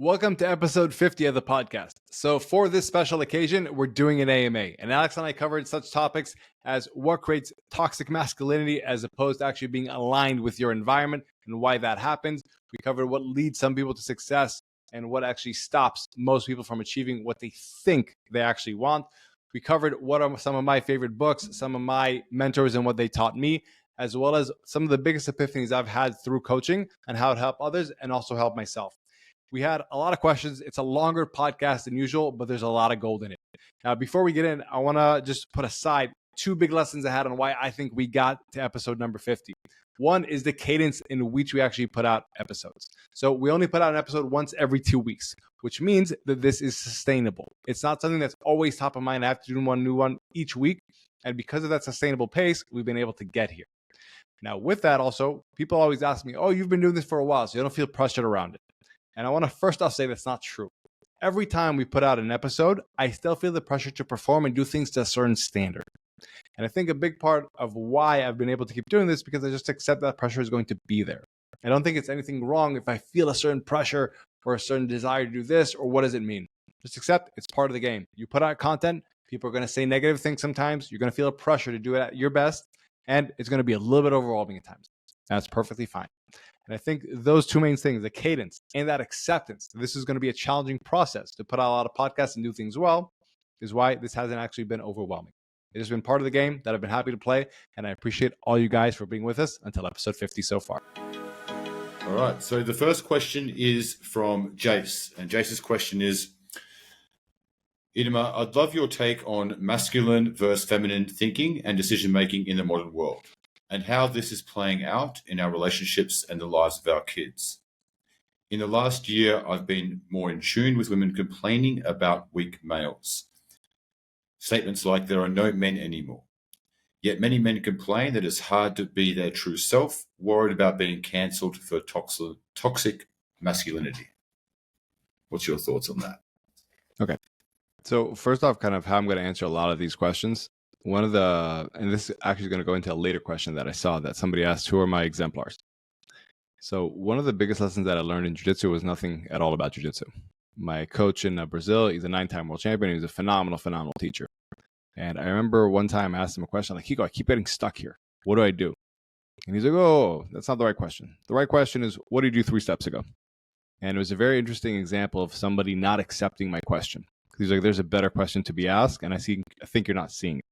Welcome to episode 50 of the podcast. So, for this special occasion, we're doing an AMA. And Alex and I covered such topics as what creates toxic masculinity as opposed to actually being aligned with your environment and why that happens. We covered what leads some people to success and what actually stops most people from achieving what they think they actually want. We covered what are some of my favorite books, some of my mentors and what they taught me, as well as some of the biggest epiphanies I've had through coaching and how it helped others and also help myself. We had a lot of questions. It's a longer podcast than usual, but there's a lot of gold in it. Now, before we get in, I want to just put aside two big lessons I had on why I think we got to episode number 50. One is the cadence in which we actually put out episodes. So we only put out an episode once every 2 weeks, which means that this is sustainable. It's not something that's always top of mind. I have to do one new one each week. And because of that sustainable pace, we've been able to get here. Now, with that also, people always ask me, oh, you've been doing this for a while, so you don't feel pressured around it. And I want to first off say that's not true. Every time we put out an episode, I still feel the pressure to perform and do things to a certain standard. And I think a big part of why I've been able to keep doing this because I just accept that pressure is going to be there. I don't think it's anything wrong if I feel a certain pressure or a certain desire to do this, or what does it mean? Just accept it's part of the game. You put out content, people are going to say negative things sometimes. You're going to feel a pressure to do it at your best, and it's going to be a little bit overwhelming at times. That's perfectly fine. And I think those two main things, the cadence and that acceptance, this is going to be a challenging process to put out a lot of podcasts and do things well, is why this hasn't actually been overwhelming. It has been part of the game that I've been happy to play, and I appreciate all you guys for being with us until episode 50 so far. All right, so the first question is from Jace, and Jace's question is, Idema, I'd love your take on masculine versus feminine thinking and decision-making in the modern world, and how this is playing out in our relationships and the lives of our kids. In the last year, I've been more in tune with women complaining about weak males. Statements like there are no men anymore. Yet many men complain that it's hard to be their true self, worried about being cancelled for toxic masculinity. What's your thoughts on that? Okay. So first off, kind of how I'm going to answer a lot of these questions. And this is actually going to go into a later question that I saw that somebody asked, who are my exemplars? So one of the biggest lessons that I learned in Jiu-Jitsu was nothing at all about Jiu-Jitsu. My coach in Brazil, he's a 9-time world champion. He's a phenomenal teacher. And I remember one time I asked him a question like, Hiko, I keep getting stuck here. What do I do? And he's like, oh, that's not the right question. The right question is, what did you do 3 steps ago? And it was a very interesting example of somebody not accepting my question. He's like, there's a better question to be asked, and I think you're not seeing it.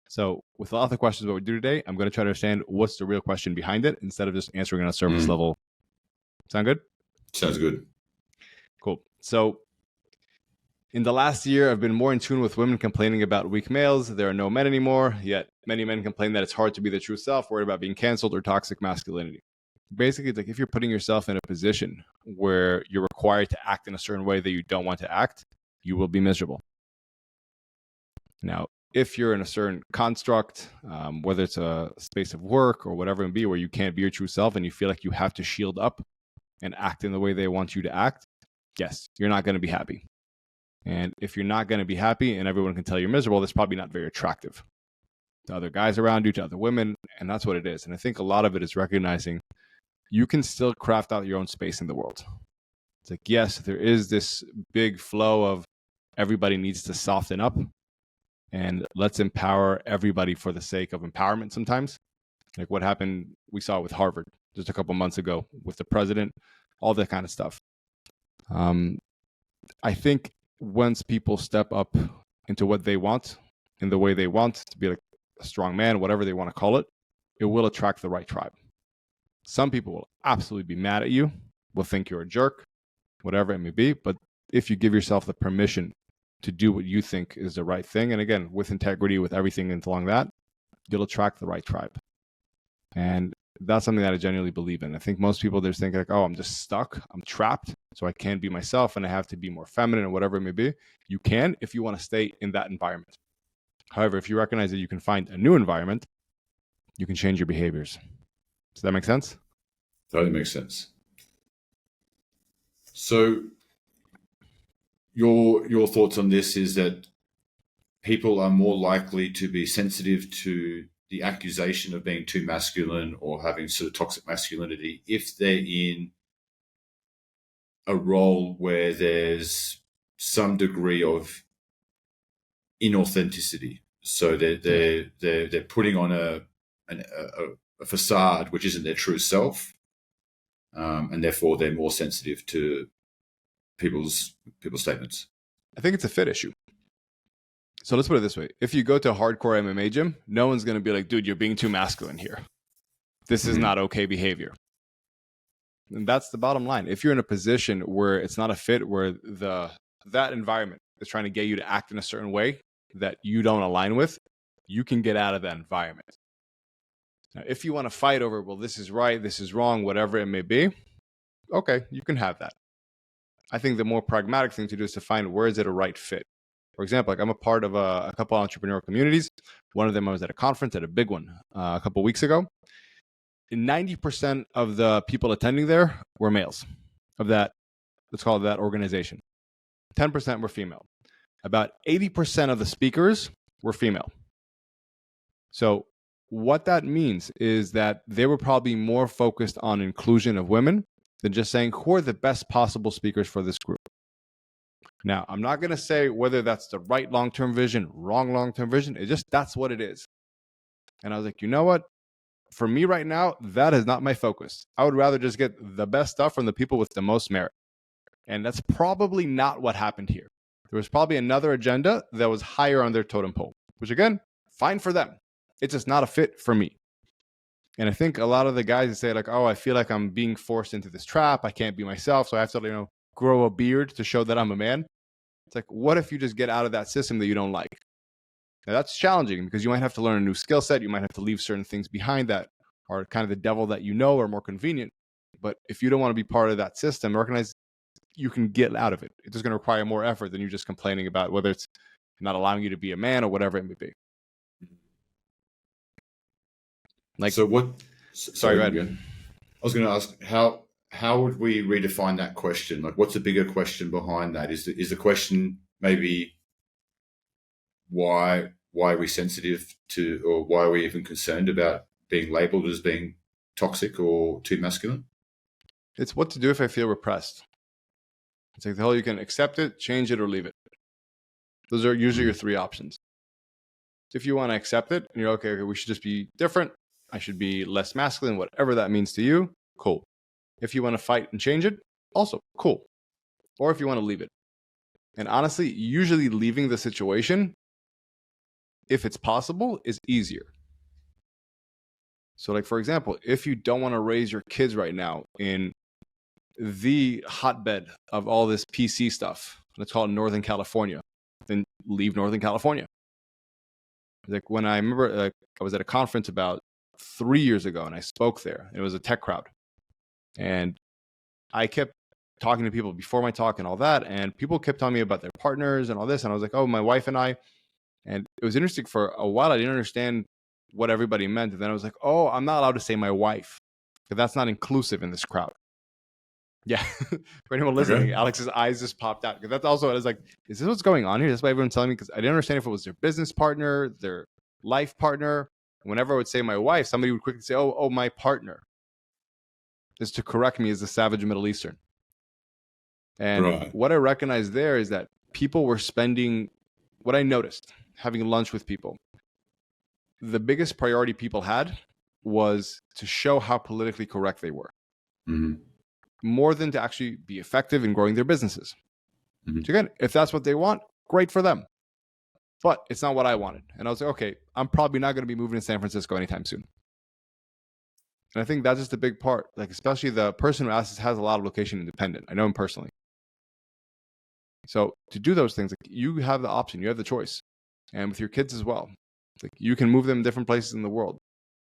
So with a lot of the questions what we do today, I'm going to try to understand what's the real question behind it instead of just answering on a surface level. Sound good? Sounds good. Cool. So in the last year, I've been more in tune with women complaining about weak males. There are no men anymore, yet many men complain that it's hard to be their true self, worried about being canceled or toxic masculinity. Basically, it's like if you're putting yourself in a position where you're required to act in a certain way that you don't want to act, you will be miserable. Now, if you're in a certain construct, whether it's a space of work or whatever it may be, where you can't be your true self and you feel like you have to shield up and act in the way they want you to act, yes, you're not going to be happy. And if you're not going to be happy and everyone can tell you're miserable, that's probably not very attractive to other guys around you, to other women, and that's what it is. And I think a lot of it is recognizing you can still craft out your own space in the world. It's like, yes, there is this big flow of everybody needs to soften up, and let's empower everybody for the sake of empowerment sometimes. Like what happened, we saw with Harvard just a couple months ago with the president, all that kind of stuff. I think once people step up into what they want, in the way they want to be like a strong man, whatever they want to call it, it will attract the right tribe. Some people will absolutely be mad at you, will think you're a jerk, whatever it may be. But if you give yourself the permission to do what you think is the right thing, and again, with integrity, with everything along that, you'll attract the right tribe. And that's something that I genuinely believe in. I think most people just think like, oh, I'm just stuck, I'm trapped, so I can't be myself and I have to be more feminine or whatever it may be. You can if you want to stay in that environment. However, if you recognize that you can find a new environment, you can change your behaviors. Does that make sense? Totally makes sense. So your thoughts on this is that people are more likely to be sensitive to the accusation of being too masculine or having sort of toxic masculinity if they're in a role where there's some degree of inauthenticity. So they're putting on a facade which isn't their true self, and therefore they're more sensitive to people's statements. I think it's a fit issue. So let's put it this way. If you go to a hardcore MMA gym, no one's going to be like, dude, you're being too masculine here. This is not okay behavior. And that's the bottom line. If you're in a position where it's not a fit, where that environment is trying to get you to act in a certain way that you don't align with, you can get out of that environment. Now, if you want to fight over, well, this is right, this is wrong, whatever it may be, okay, you can have that. I think the more pragmatic thing to do is to find where is it a right fit. For example, like I'm a part of a couple of entrepreneurial communities. One of them I was at a conference, at a big one, a couple of weeks ago. 90% of the people attending there were males of that, let's call it that organization. 10% were female. About 80% of the speakers were female. So what that means is that they were probably more focused on inclusion of women than just saying who are the best possible speakers for this group. Now, I'm not going to say whether that's the right long-term vision, wrong long-term vision. It's just that's what it is. And I was like, you know what? For me right now, that is not my focus. I would rather just get the best stuff from the people with the most merit. And that's probably not what happened here. There was probably another agenda that was higher on their totem pole, which again, fine for them. It's just not a fit for me. And I think a lot of the guys say like, oh, I feel like I'm being forced into this trap. I can't be myself. So I have to, grow a beard to show that I'm a man. It's like, what if you just get out of that system that you don't like? Now that's challenging because you might have to learn a new skill set. You might have to leave certain things behind that are kind of the devil that you know are more convenient. But if you don't want to be part of that system, recognize you can get out of it. It's just going to require more effort than you just complaining about whether it's not allowing you to be a man or whatever it may be. Like, so what? Sorry, go ahead. I was going to ask how would we redefine that question? Like, what's the bigger question behind that? Is the question maybe why are we sensitive to, or why are we even concerned about being labeled as being toxic or too masculine? It's what to do if I feel repressed. It's like the whole, you can accept it, change it, or leave it. Those are usually your three options. If you want to accept it, and you're okay, we should just be different. I should be less masculine, whatever that means to you, cool. If you want to fight and change it, also cool. Or if you want to leave it. And honestly, usually leaving the situation, if it's possible, is easier. So like, for example, if you don't want to raise your kids right now in the hotbed of all this PC stuff, let's call it Northern California, then leave Northern California. Like when I remember I was at a conference about 3 years ago and I spoke there. It was a tech crowd. And I kept talking to people before my talk and all that. And people kept telling me about their partners and all this. And I was like, oh, my wife and I. And it was interesting for a while. I didn't understand what everybody meant. And then I was like, oh, I'm not allowed to say my wife because that's not inclusive in this crowd. Yeah. For anyone listening, okay. Alex's eyes just popped out. Because that's also, I was like, is this what's going on here? That's why everyone's telling me, because I didn't understand if it was their business partner, their life partner. Whenever I would say my wife, somebody would quickly say, oh, my partner. Is to correct me as a savage Middle Eastern. And what I recognized there is that people were spending, what I noticed, having lunch with people, the biggest priority people had was to show how politically correct they were. Mm-hmm. More than to actually be effective in growing their businesses. Mm-hmm. So again, if that's what they want, great for them. But it's not what I wanted. And I was like, okay, I'm probably not going to be moving to San Francisco anytime soon. And I think that's just a big part, like especially the person who asks has a lot of location independent. I know him personally. So to do those things, like you have the option, you have the choice. And with your kids as well, like you can move them different places in the world.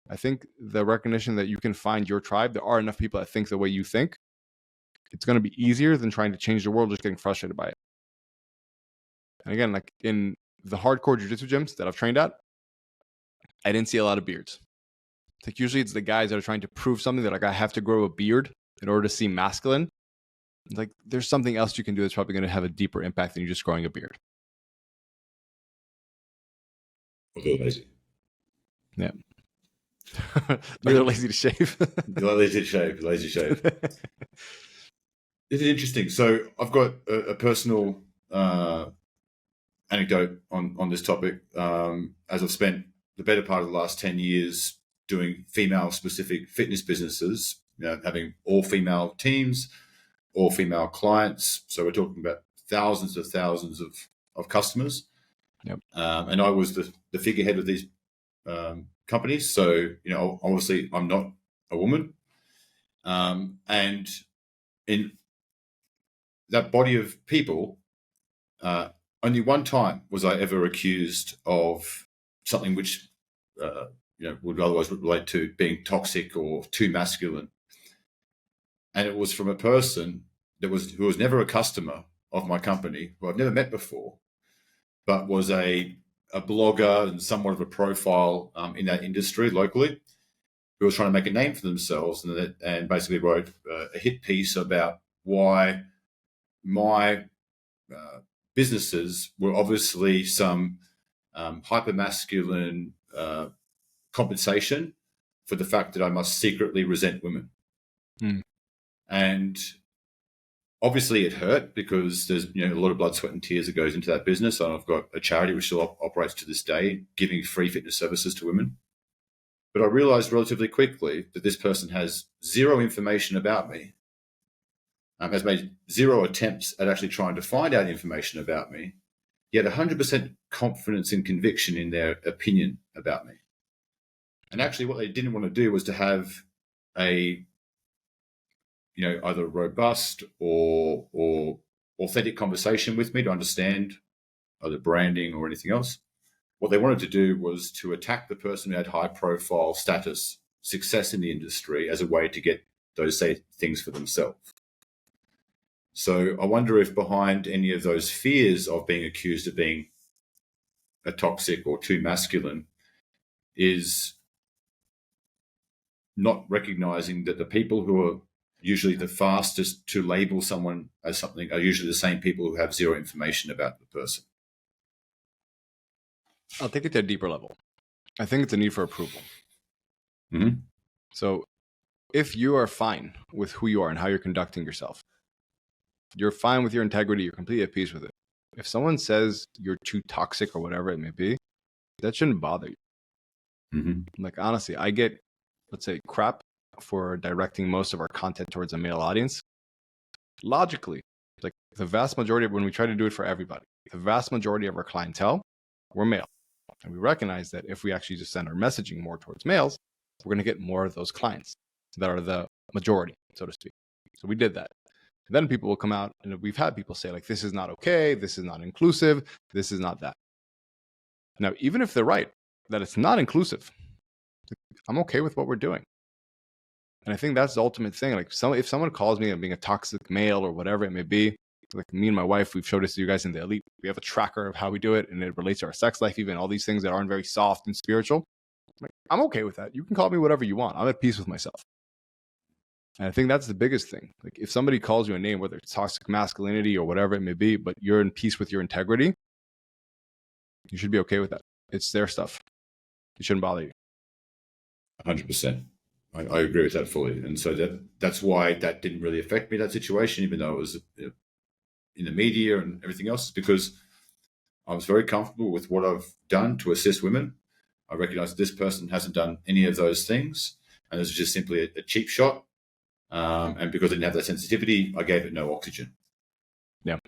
I think the recognition that you can find your tribe, there are enough people that think the way you think, it's going to be easier than trying to change the world, just getting frustrated by it. And again, like in the hardcore jiu-jitsu gyms that I've trained at, I didn't see a lot of beards. Like usually it's the guys that are trying to prove something that like I have to grow a beard in order to seem masculine. It's like there's something else you can do that's probably going to have a deeper impact than you just growing a beard. They're lazy. Yeah. They're lazy to shave. Lazy to shave. This is interesting. So I've got a personal anecdote on this topic. As I've spent the better part of the last 10 years doing female-specific fitness businesses, having all-female teams, all-female clients. So we're talking about thousands of customers. Yep. And I was the figurehead of these companies. So, obviously I'm not a woman. And in that body of people, only one time was I ever accused of something which, would otherwise relate to being toxic or too masculine. And it was from a person who was never a customer of my company, who I've never met before, but was a blogger and somewhat of a profile in that industry locally, who was trying to make a name for themselves, and basically wrote a hit piece about why my businesses were obviously some hyper-masculine compensation for the fact that I must secretly resent women. And obviously it hurt, because there's a lot of blood, sweat and tears that goes into that business. And I've got a charity which still operates to this day, giving free fitness services to women. But I realized relatively quickly that this person has zero information about me, has made zero attempts at actually trying to find out information about me, yet 100% confidence and conviction in their opinion about me. And actually what they didn't want to do was to have a, either robust or authentic conversation with me to understand either branding or anything else. What they wanted to do was to attack the person who had high profile status, success in the industry, as a way to get those things for themselves. So I wonder if behind any of those fears of being accused of being a toxic or too masculine is not recognizing that the people who are usually the fastest to label someone as something are usually the same people who have zero information about the person. I'll take it to a deeper level. I think it's a need for approval. Mm-hmm. So if you are fine with who you are and how you're conducting yourself, you're fine with your integrity, you're completely at peace with it. If someone says you're too toxic or whatever it may be, that shouldn't bother you. Mm-hmm. Like, honestly, I get, let's say, crap for directing most of our content towards a male audience. Logically, like the vast majority of when we try to do it for everybody, the vast majority of our clientele, we're male. And we recognize that if we actually just send our messaging more towards males, we're going to get more of those clients that are the majority, so to speak. So we did that. And then people will come out, and we've had people say, like, this is not okay, this is not inclusive, this is not that. Now, even if they're right, that it's not inclusive, I'm okay with what we're doing. And I think that's the ultimate thing. Like, if someone calls me being a toxic male or whatever it may be, like me and my wife, we've showed this to you guys in the Elite. We have a tracker of how we do it, and it relates to our sex life, even all these things that aren't very soft and spiritual. Like, I'm okay with that. You can call me whatever you want. I'm at peace with myself. And I think that's the biggest thing. Like, if somebody calls you a name, whether it's toxic masculinity or whatever it may be, but you're in peace with your integrity, you should be okay with that. It's their stuff. It shouldn't bother you. 100%. I agree with that fully. And so that's why that didn't really affect me, that situation, even though it was in the media and everything else, because I was very comfortable with what I've done to assist women. I recognize that this person hasn't done any of those things, and this is just simply a cheap shot. And because I didn't have that sensitivity, I gave it no oxygen. Yeah.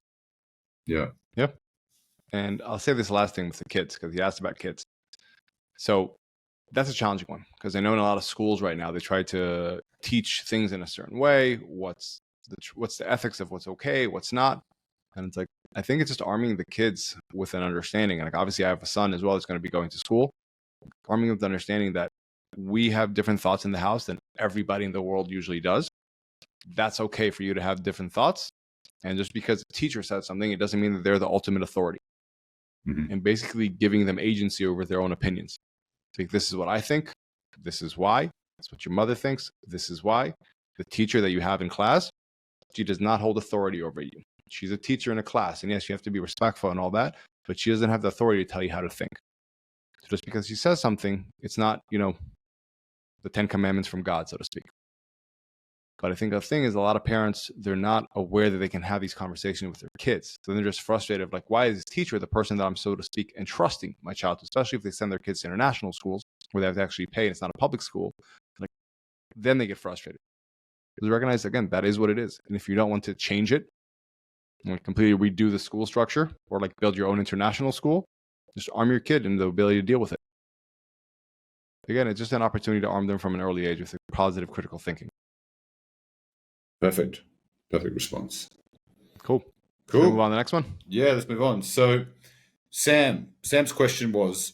Yeah. Yeah. And I'll say this last thing with the kids, because you asked about kids. So that's a challenging one, because I know in a lot of schools right now, they try to teach things in a certain way. What's the ethics of what's okay, what's not. And it's like, I think it's just arming the kids with an understanding. And like, obviously I have a son as well that's going to be going to school, arming them with the understanding that we have different thoughts in the house than everybody in the world usually does. That's okay for you to have different thoughts. And just because the teacher said something, it doesn't mean that they're the ultimate authority. Mm-hmm. And basically giving them agency over their own opinions. Like, this is what I think. This is why. That's what your mother thinks. This is why. The teacher that you have in class, she does not hold authority over you. She's a teacher in a class. And yes, you have to be respectful and all that, but she doesn't have the authority to tell you how to think. So just because she says something, it's not, the 10 commandments from God, so to speak. But I think the thing is, a lot of parents, they're not aware that they can have these conversations with their kids. So they're just frustrated, like, why is this teacher the person that I'm, so to speak, entrusting my child to, especially if they send their kids to international schools where they have to actually pay and it's not a public school. Like, then they get frustrated. Because recognize, again, that is what it is. And if you don't want to change it, and completely redo the school structure or like build your own international school, just arm your kid in the ability to deal with it. Again, it's just an opportunity to arm them from an early age with positive critical thinking. Perfect response. Cool. Can we move on to the next one? Yeah, let's move on. So Sam's question was,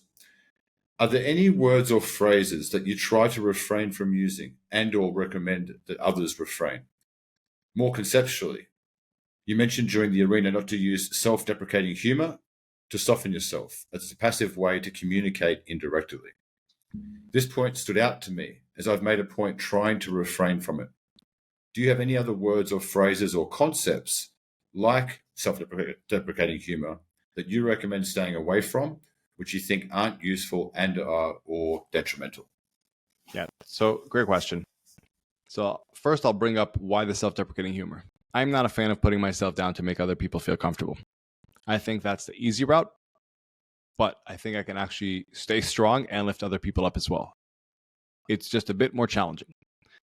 are there any words or phrases that you try to refrain from using and or recommend that others refrain? More conceptually, you mentioned during the arena not to use self-deprecating humor to soften yourself. That's a passive way to communicate indirectly. This point stood out to me as I've made a point trying to refrain from it. Do you have any other words or phrases or concepts like self-deprecating humor that you recommend staying away from, which you think aren't useful and are or detrimental? Yeah, so great question. So first I'll bring up why the self-deprecating humor. I'm not a fan of putting myself down to make other people feel comfortable. I think that's the easy route, but I think I can actually stay strong and lift other people up as well. It's just a bit more challenging.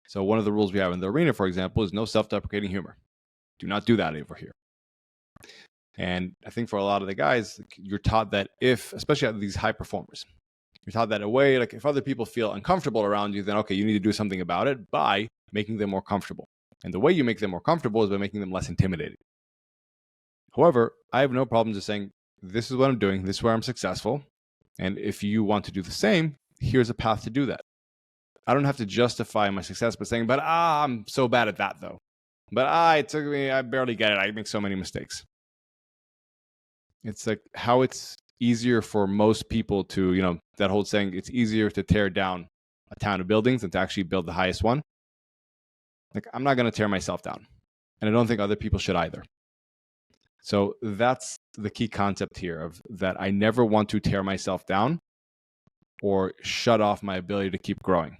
So one of the rules we have in the arena, for example, is no self-deprecating humor. Do not do that over here. And I think for a lot of the guys, you're taught that especially at these high performers, you're taught that away, like if other people feel uncomfortable around you, then okay, you need to do something about it by making them more comfortable. And the way you make them more comfortable is by making them less intimidated. However, I have no problem just saying, this is what I'm doing, this is where I'm successful. And if you want to do the same, here's a path to do that. I don't have to justify my success by saying, but I'm so bad at that though. But it took me, I barely get it. I make so many mistakes. It's like how it's easier for most people to, that whole saying, it's easier to tear down a town of buildings than to actually build the highest one. Like, I'm not going to tear myself down. And I don't think other people should either. So that's the key concept here of that I never want to tear myself down or shut off my ability to keep growing.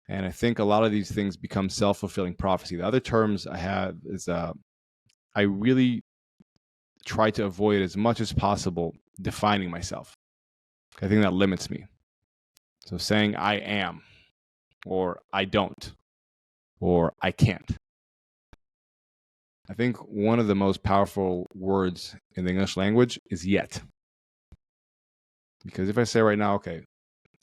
And I think a lot of these things become self-fulfilling prophecy. The other terms I have is I really try to avoid as much as possible defining myself. I think that limits me. So saying I am, or I don't, or I can't. I think one of the most powerful words in the English language is yet. Because if I say right now, okay,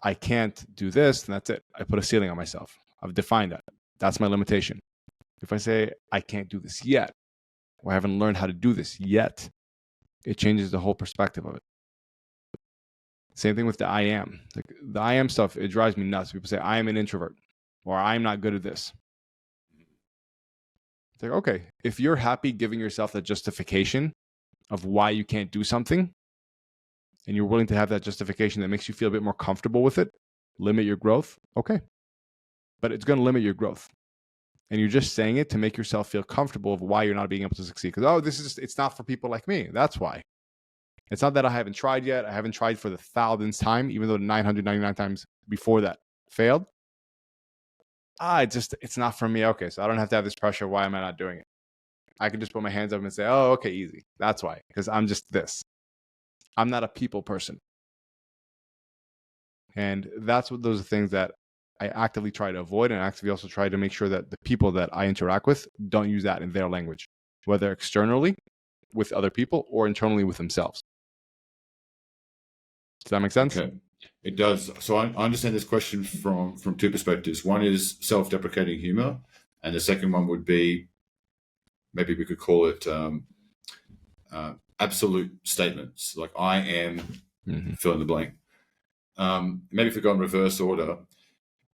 I can't do this, then that's it. I put a ceiling on myself. I've defined that. That's my limitation. If I say I can't do this yet, or I haven't learned how to do this yet, it changes the whole perspective of it. Same thing with the I am. Like the I am stuff, it drives me nuts. People say, I am an introvert, or I'm not good at this. It's like, okay, if you're happy giving yourself the justification of why you can't do something, and you're willing to have that justification that makes you feel a bit more comfortable with it, limit your growth, okay. But it's going to limit your growth. And you're just saying it to make yourself feel comfortable of why you're not being able to succeed. Because, it's not for people like me. That's why. It's not that I haven't tried yet. I haven't tried for the 1,000th time, even though 999 times before that failed. It's not for me. Okay, so I don't have to have this pressure. Why am I not doing it? I can just put my hands up and say, oh, okay, easy. That's why. Because I'm just this. I'm not a people person. And that's what those are things that I actively try to avoid, and actively also try to make sure that the people that I interact with don't use that in their language, whether externally with other people or internally with themselves. Does that make sense? Okay. It does. So I understand this question from two perspectives. One is self-deprecating humor, and the second one would be, maybe we could call it absolute statements, like I am, fill in the blank. Maybe if we go in reverse order,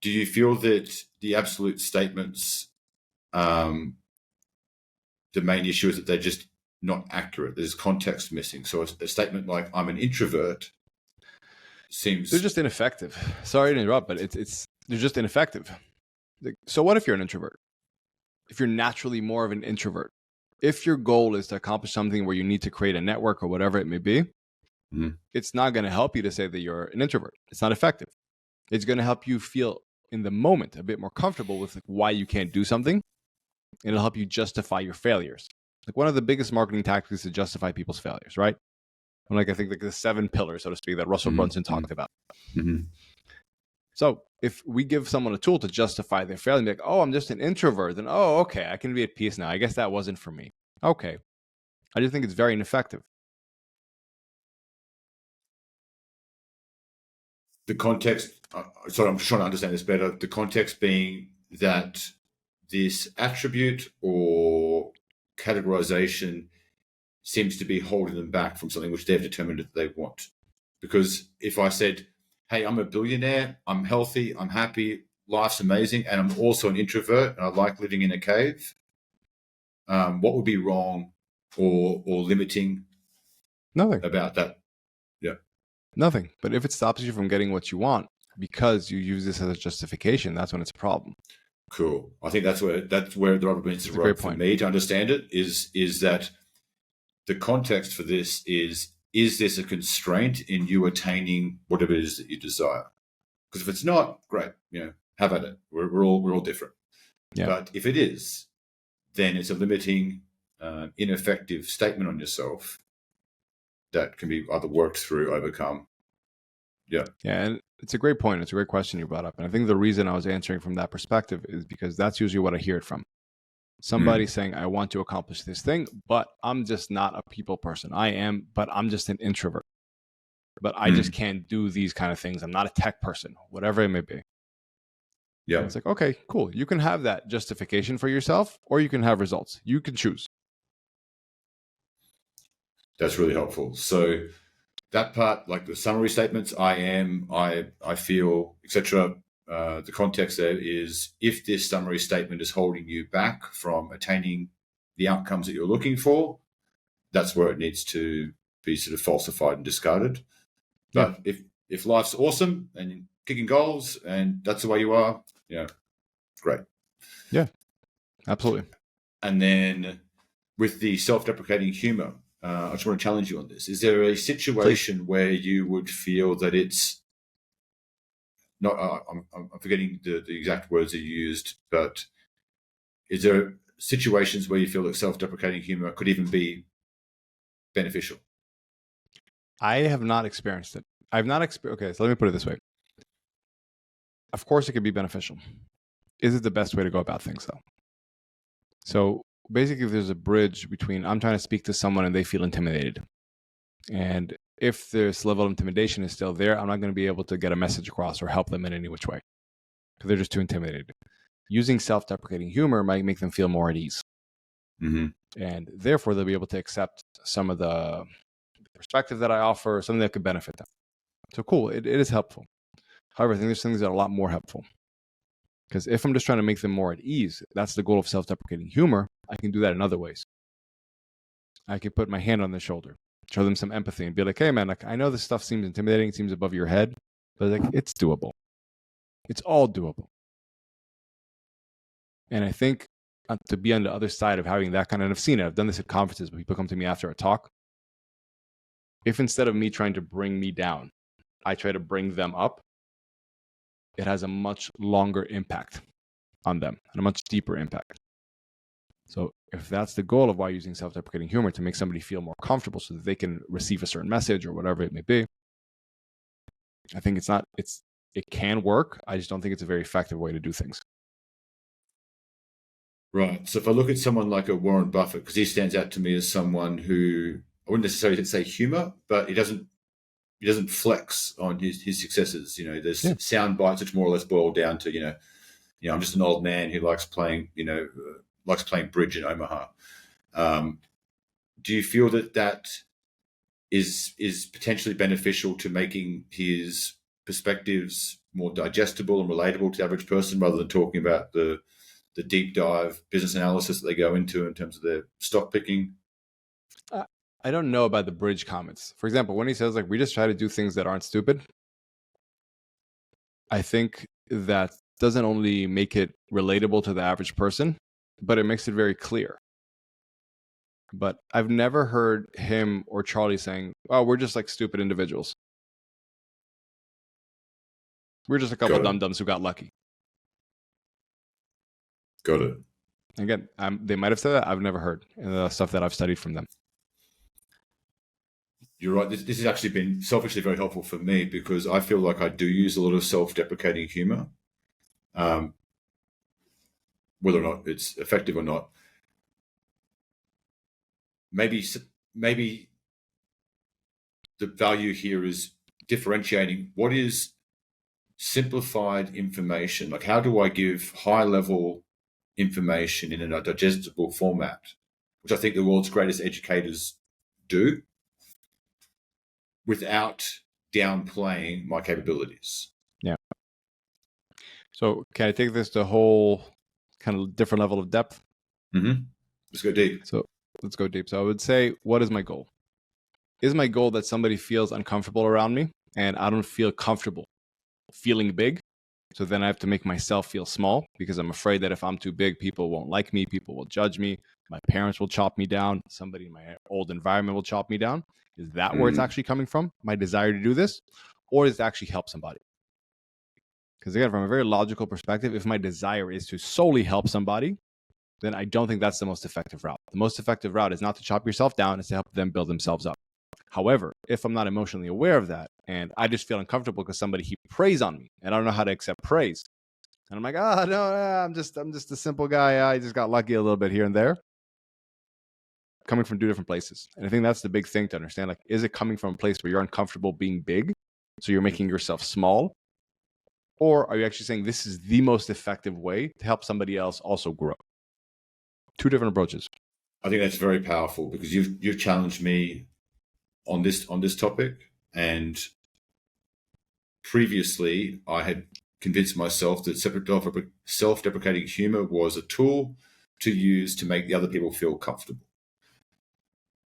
do you feel that the absolute statements, the main issue is that they're just not accurate? There's context missing. So a statement like I'm an introvert seems... They're just ineffective. Sorry to interrupt, but they're just ineffective. So what if you're an introvert? If you're naturally more of an introvert, if your goal is to accomplish something where you need to create a network or whatever it may be, it's not going to help you to say that you're an introvert. It's not effective. It's going to help you feel in the moment a bit more comfortable with why you can't do something. It'll help you justify your failures. Like one of the biggest marketing tactics is to justify people's failures, right? And like I think like the 7 pillars, so to speak, that Russell Brunson talked about. So if we give someone a tool to justify their failure and be like, oh, I'm just an introvert, then, oh, okay, I can be at peace now. I guess that wasn't for me. Okay. I just think it's very ineffective. The context, sorry, I'm just trying to understand this better. The context being that this attribute or categorization seems to be holding them back from something which they've determined that they want. Because if I said, hey, I'm a billionaire, I'm healthy, I'm happy, life's amazing, and I'm also an introvert and I like living in a cave, what would be wrong or limiting Nothing about that? Yeah. Nothing. But if it stops you from getting what you want because you use this as a justification, that's when it's a problem. Cool. I think that's where the rubber meets the road for me to understand it is that the context for this is this a constraint in you attaining whatever it is that you desire? Because if it's not, great, have at it. We're all different. Yeah. But if it is, then it's a limiting, ineffective statement on yourself that can be either worked through, overcome. Yeah. Yeah, and it's a great point. It's a great question you brought up. And I think the reason I was answering from that perspective is because that's usually what I hear it from. Somebody saying, I want to accomplish this thing, but I'm just not a people person. I am, but I'm just an introvert. But I just can't do these kind of things. I'm not a tech person, whatever it may be. Yeah. And it's like, okay, cool. You can have that justification for yourself, or you can have results. You can choose. That's really helpful. So that part, like the summary statements, I am, I feel, etc. The context there is if this summary statement is holding you back from attaining the outcomes that you're looking for, that's where it needs to be sort of falsified and discarded. But if life's awesome and you're kicking goals and that's the way you are, great. Yeah, absolutely. And then with the self-deprecating humor, I just want to challenge you on this. Is there a situation where you would feel that it's not, I'm forgetting the exact words that you used, but is there situations where you feel that self-deprecating humor could even be beneficial? I have not experienced it. I've not experienced. Okay, so let me put it this way. Of course, it could be beneficial. Is it the best way to go about things, though? So basically, if there's a bridge between I'm trying to speak to someone and they feel intimidated, and if this level of intimidation is still there, I'm not going to be able to get a message across or help them in any which way because they're just too intimidated. Using self-deprecating humor might make them feel more at ease. And therefore, they'll be able to accept some of the perspective that I offer, something that could benefit them. So cool, it is helpful. However, I think there's things that are a lot more helpful. Because if I'm just trying to make them more at ease, that's the goal of self-deprecating humor. I can do that in other ways. I can put my hand on their shoulder, show them some empathy and be like, hey man, like I know this stuff seems intimidating, it seems above your head, but like it's doable. It's all doable. And I think to be on the other side of having that kind of, and I've seen it, I've done this at conferences, but people come to me after a talk. If instead of me trying to bring me down, I try to bring them up, it has a much longer impact on them and a much deeper impact. So if that's the goal of why using self-deprecating humor, to make somebody feel more comfortable so that they can receive a certain message or whatever it may be, I think it can work. I just don't think it's a very effective way to do things. Right. So if I look at someone like a Warren Buffett, because he stands out to me as someone who, I wouldn't necessarily say humor, but he doesn't flex on his successes. There's sound bites which more or less boil down to, I'm just an old man who likes playing bridge in Omaha. Do you feel that is potentially beneficial to making his perspectives more digestible and relatable to the average person, rather than talking about the deep dive business analysis that they go into in terms of their stock picking? I don't know about the bridge comments. For example, when he says like we just try to do things that aren't stupid, I think that doesn't only make it relatable to the average person, but it makes it very clear. But I've never heard him or Charlie saying, oh, we're just like stupid individuals. We're just a couple of dum-dums who got lucky. Got it. Again, they might have said that. I've never heard the stuff that I've studied from them. You're right. This has actually been selfishly very helpful for me because I feel like I do use a lot of self-deprecating humor. Whether or not it's effective or not, maybe the value here is differentiating what is simplified information. Like, how do I give high-level information in a digestible format, which I think the world's greatest educators do, without downplaying my capabilities. Yeah. So can I take this to a whole kind of different level of depth? Mm-hmm. Let's go deep. So let's go deep. So I would say, what is my goal? Is my goal that somebody feels uncomfortable around me and I don't feel comfortable feeling big? So then I have to make myself feel small because I'm afraid that if I'm too big, people won't like me, people will judge me, my parents will chop me down, somebody in my old environment will chop me down. Is that where it's actually coming from, my desire to do this? Or does it actually help somebody? Because again, from a very logical perspective, if my desire is to solely help somebody, then I don't think that's the most effective route. The most effective route is not to chop yourself down, it's to help them build themselves up. However, if I'm not emotionally aware of that and I just feel uncomfortable because somebody heaped praise on me and I don't know how to accept praise, and I'm like, no, I'm just a simple guy. I just got lucky a little bit here and there. Coming from two different places. And I think that's the big thing to understand. Like, is it coming from a place where you're uncomfortable being big, so you're making yourself small? Or are you actually saying this is the most effective way to help somebody else also grow? Two different approaches. I think that's very powerful because you've challenged me on this topic, and previously I had convinced myself that self-deprecating humor was a tool to use to make the other people feel comfortable.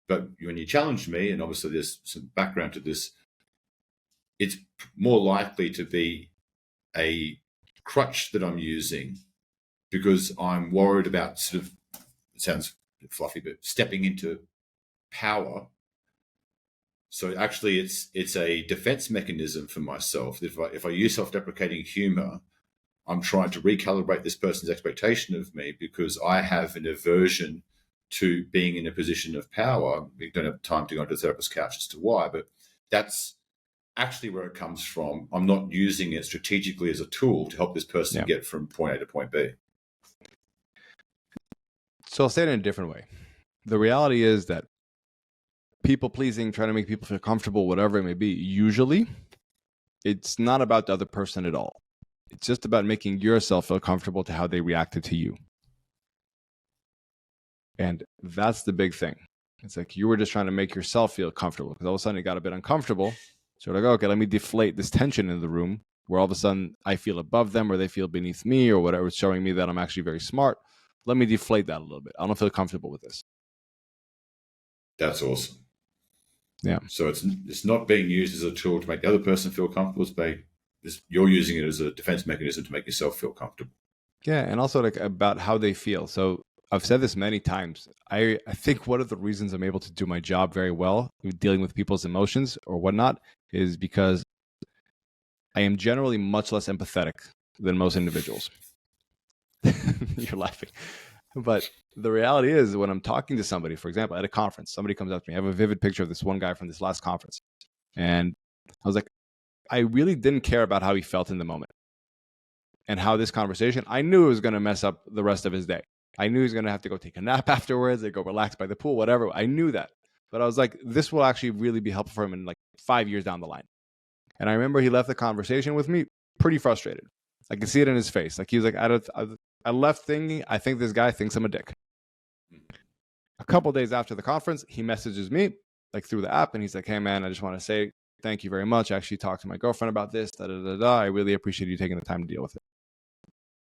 But when you challenged me, and obviously there's some background to this, it's more likely to be a crutch that I'm using because I'm worried about sort of, it sounds fluffy, but stepping into power. So actually, it's a defense mechanism for myself. If I use self-deprecating humor, I'm trying to recalibrate this person's expectation of me because I have an aversion to being in a position of power. We don't have time to go into the therapist's couch as to why, but that's actually where it comes from. I'm not using it strategically as a tool to help this person get from point A to point B. So I'll say it in a different way. The reality is that people pleasing, trying to make people feel comfortable, whatever it may be, usually it's not about the other person at all. It's just about making yourself feel comfortable to how they reacted to you. And that's the big thing. It's like you were just trying to make yourself feel comfortable because all of a sudden it got a bit uncomfortable. So you're like, okay, let me deflate this tension in the room where all of a sudden I feel above them or they feel beneath me or whatever. It's showing me that I'm actually very smart. Let me deflate that a little bit. I don't feel comfortable with this. That's awesome. Yeah. So it's not being used as a tool to make the other person feel comfortable. You're using it as a defense mechanism to make yourself feel comfortable. Yeah, and also like about how they feel. So I've said this many times. I think one of the reasons I'm able to do my job very well, dealing with people's emotions or whatnot, is because I am generally much less empathetic than most individuals. You're laughing. But the reality is when I'm talking to somebody, for example, at a conference, somebody comes up to me. I have a vivid picture of this one guy from this last conference. And I was like, I really didn't care about how he felt in the moment and how this conversation, I knew it was going to mess up the rest of his day. I knew he was going to have to go take a nap afterwards. They go relax by the pool, whatever. I knew that. But I was like, this will actually really be helpful for him in like 5 years down the line. And I remember he left the conversation with me pretty frustrated. I could see it in his face. Like he was like, I left thinking, I think this guy thinks I'm a dick. A couple of days after the conference, he messages me like through the app and he's like, hey man, I just want to say thank you very much. I actually talked to my girlfriend about this. I really appreciate you taking the time to deal with it.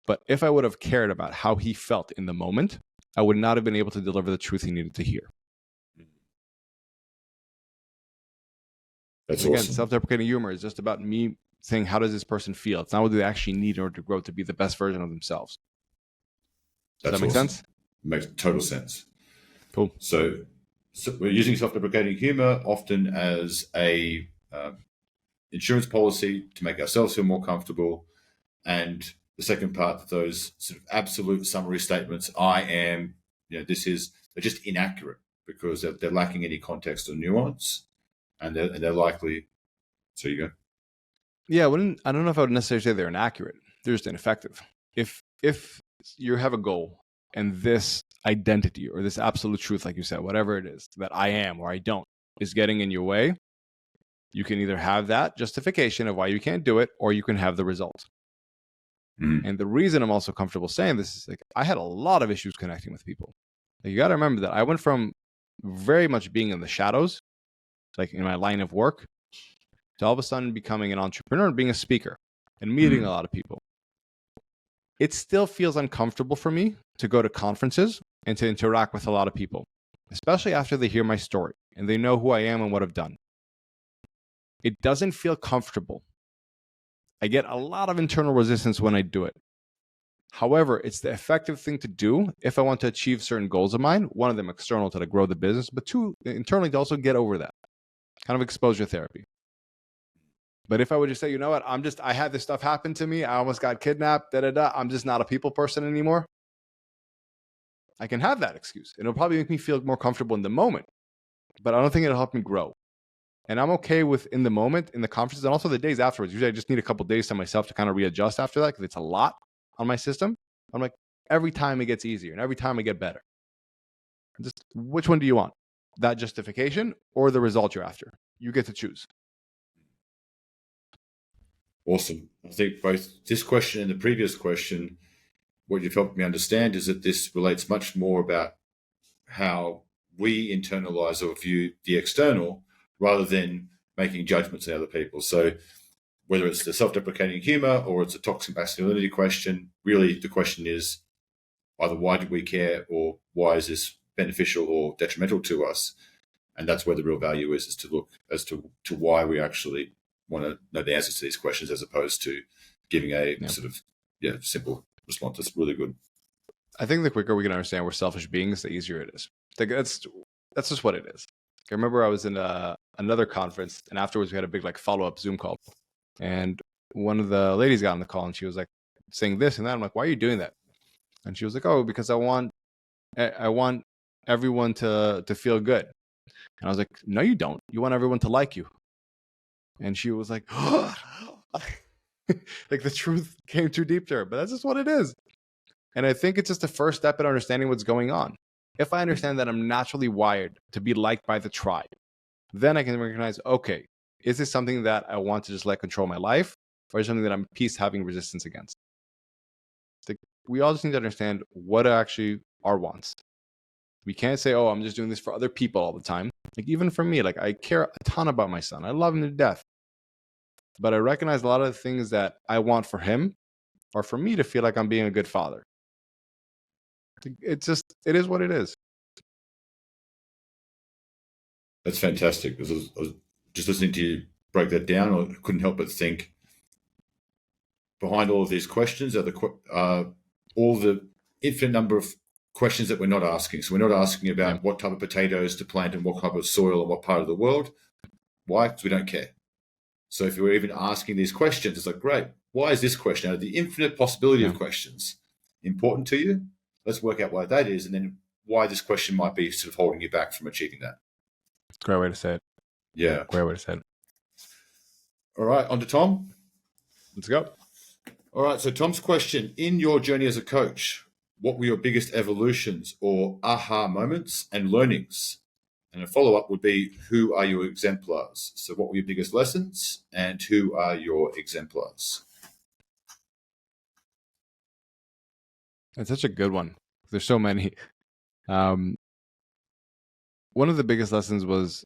But if I would have cared about how he felt in the moment, I would not have been able to deliver the truth he needed to hear. That's again, awesome. Self-deprecating humor is just about me saying, how does this person feel? It's not what they actually need in order to grow to be the best version of themselves. Does that make sense? Makes total sense. Cool. So we're using self-deprecating humor often as a insurance policy to make ourselves feel more comfortable. And the second part, those sort of absolute summary statements, I am, this is, they're just inaccurate because they're lacking any context or nuance, and they're likely. So you go. Yeah, I don't know if I would necessarily say they're inaccurate. They're just ineffective. If you have a goal and this identity or this absolute truth, like you said, whatever it is that I am or I don't, is getting in your way, you can either have that justification of why you can't do it, or you can have the result. And the reason I'm also comfortable saying this is like I had a lot of issues connecting with people. Like, you got to remember that I went from very much being in the shadows, like in my line of work, to all of a sudden becoming an entrepreneur and being a speaker and meeting a lot of people. It still feels uncomfortable for me to go to conferences and to interact with a lot of people, especially after they hear my story and they know who I am and what I've done. It doesn't feel comfortable. I get a lot of internal resistance when I do it. However, it's the effective thing to do if I want to achieve certain goals of mine. One of them external to grow the business, but two, internally to also get over that kind of exposure therapy. But if I would just say, you know what, I had this stuff happen to me. I almost got kidnapped, I'm just not a people person anymore. I can have that excuse. It'll probably make me feel more comfortable in the moment, but I don't think it'll help me grow. And I'm okay with in the moment, in the conferences, and also the days afterwards. Usually I just need a couple days to myself to kind of readjust after that because it's a lot on my system. I'm like, every time it gets easier and every time I get better. Just which one do you want? That justification or the result you're after? You get to choose. Awesome. I think both this question and the previous question, what you've helped me understand is that this relates much more about how we internalize or view the external rather than making judgments on other people. So whether it's the self-deprecating humor or it's a toxic masculinity question, really the question is either why do we care or why is this beneficial or detrimental to us? And that's where the real value is to look as to why we actually want to know the answers to these questions as opposed to giving a sort of simple response. That's really good. I think the quicker we can understand we're selfish beings, the easier it is. Like, that's just what it is. I remember I was in another conference, and afterwards we had a big follow-up Zoom call, and one of the ladies got on the call and she was like saying this and that. I'm like, why are you doing that? And she was like, oh, because I want everyone to feel good. And I was like, no, you don't. You want everyone to like you. And she was like, like the truth came too deep to her, but that's just what it is. And I think it's just the first step in understanding what's going on. If I understand that I'm naturally wired to be liked by the tribe, then I can recognize, okay, is this something that I want to just let control my life, or is it something that I'm at peace having resistance against? We all just need to understand what actually our wants. We can't say, oh, I'm just doing this for other people all the time. Like, even for me, I care a ton about my son. I love him to death. But I recognize a lot of the things that I want for him are for me to feel like I'm being a good father. It is what it is. That's fantastic. I was just listening to you break that down. I couldn't help but think behind all of these questions are all the infinite number of questions that we're not asking. So we're not asking about what type of potatoes to plant and what type of soil and what part of the world. Why? Because we don't care. So if you're even asking these questions, it's like, great, why is this question out of the infinite possibility of questions important to you? Let's work out why that is, and then why this question might be sort of holding you back from achieving that. Great way to say it. Yeah. Great way to say it. All right, on to Tom. Let's go. All right, so Tom's question, in your journey as a coach, what were your biggest evolutions or aha moments and learnings? And a follow-up would be, who are your exemplars? So what were your biggest lessons and who are your exemplars? That's such a good one. There's so many. One of the biggest lessons was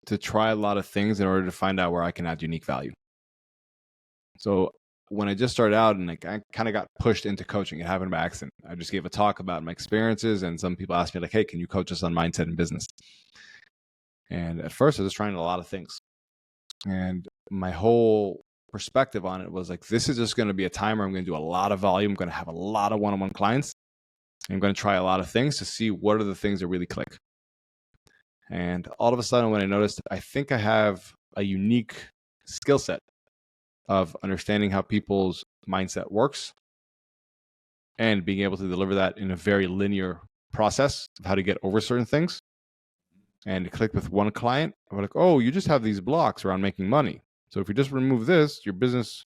to try a lot of things in order to find out where I can add unique value. So when I just started out and I kind of got pushed into coaching, it happened by accident. I just gave a talk about my experiences and some people asked me hey, can you coach us on mindset and business? And at first I was trying a lot of things. And my whole perspective on it was this is just going to be a time where I'm going to do a lot of volume. I'm going to have a lot of one-on-one clients. I'm going to try a lot of things to see what are the things that really click. And all of a sudden when I noticed, I think I have a unique skill set of understanding how people's mindset works and being able to deliver that in a very linear process of how to get over certain things. And click with one client, we're like, oh, you just have these blocks around making money. So if you just remove this, your business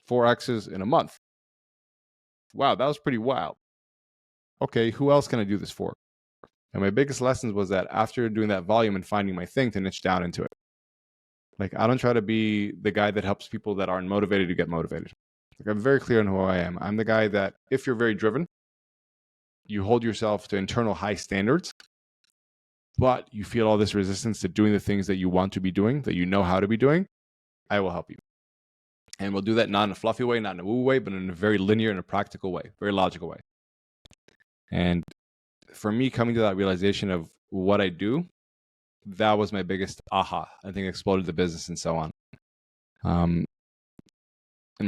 4X's in a month. Wow, that was pretty wild. Okay, who else can I do this for? And my biggest lessons was that after doing that volume and finding my thing, to niche down into it. Like, I don't try to be the guy that helps people that aren't motivated to get motivated. Like, I'm very clear on who I am. I'm the guy that if you're very driven, you hold yourself to internal high standards, but you feel all this resistance to doing the things that you want to be doing, that you know how to be doing, I will help you. And we'll do that not in a fluffy way, not in a woo way, but in a very linear and a practical way, very logical way. And for me, coming to that realization of what I do, that was my biggest aha. I think exploded the business and so on. And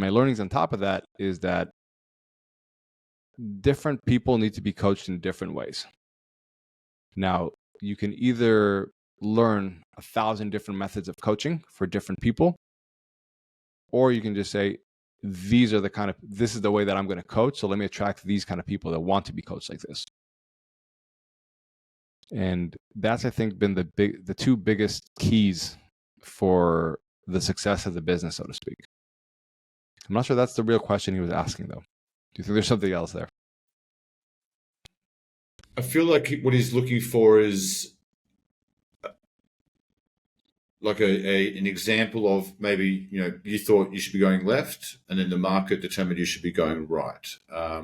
my learnings on top of that is that different people need to be coached in different ways. Now, you can either learn 1,000 different methods of coaching for different people, or you can just say, this is the way that I'm going to coach. So let me attract these kind of people that want to be coached like this. And that's, I think, been the two biggest keys for the success of the business, so to speak. I'm not sure that's the real question he was asking, though. Do you think there's something else there? I feel like what he's looking for is like an example of maybe, you thought you should be going left and then the market determined you should be going right,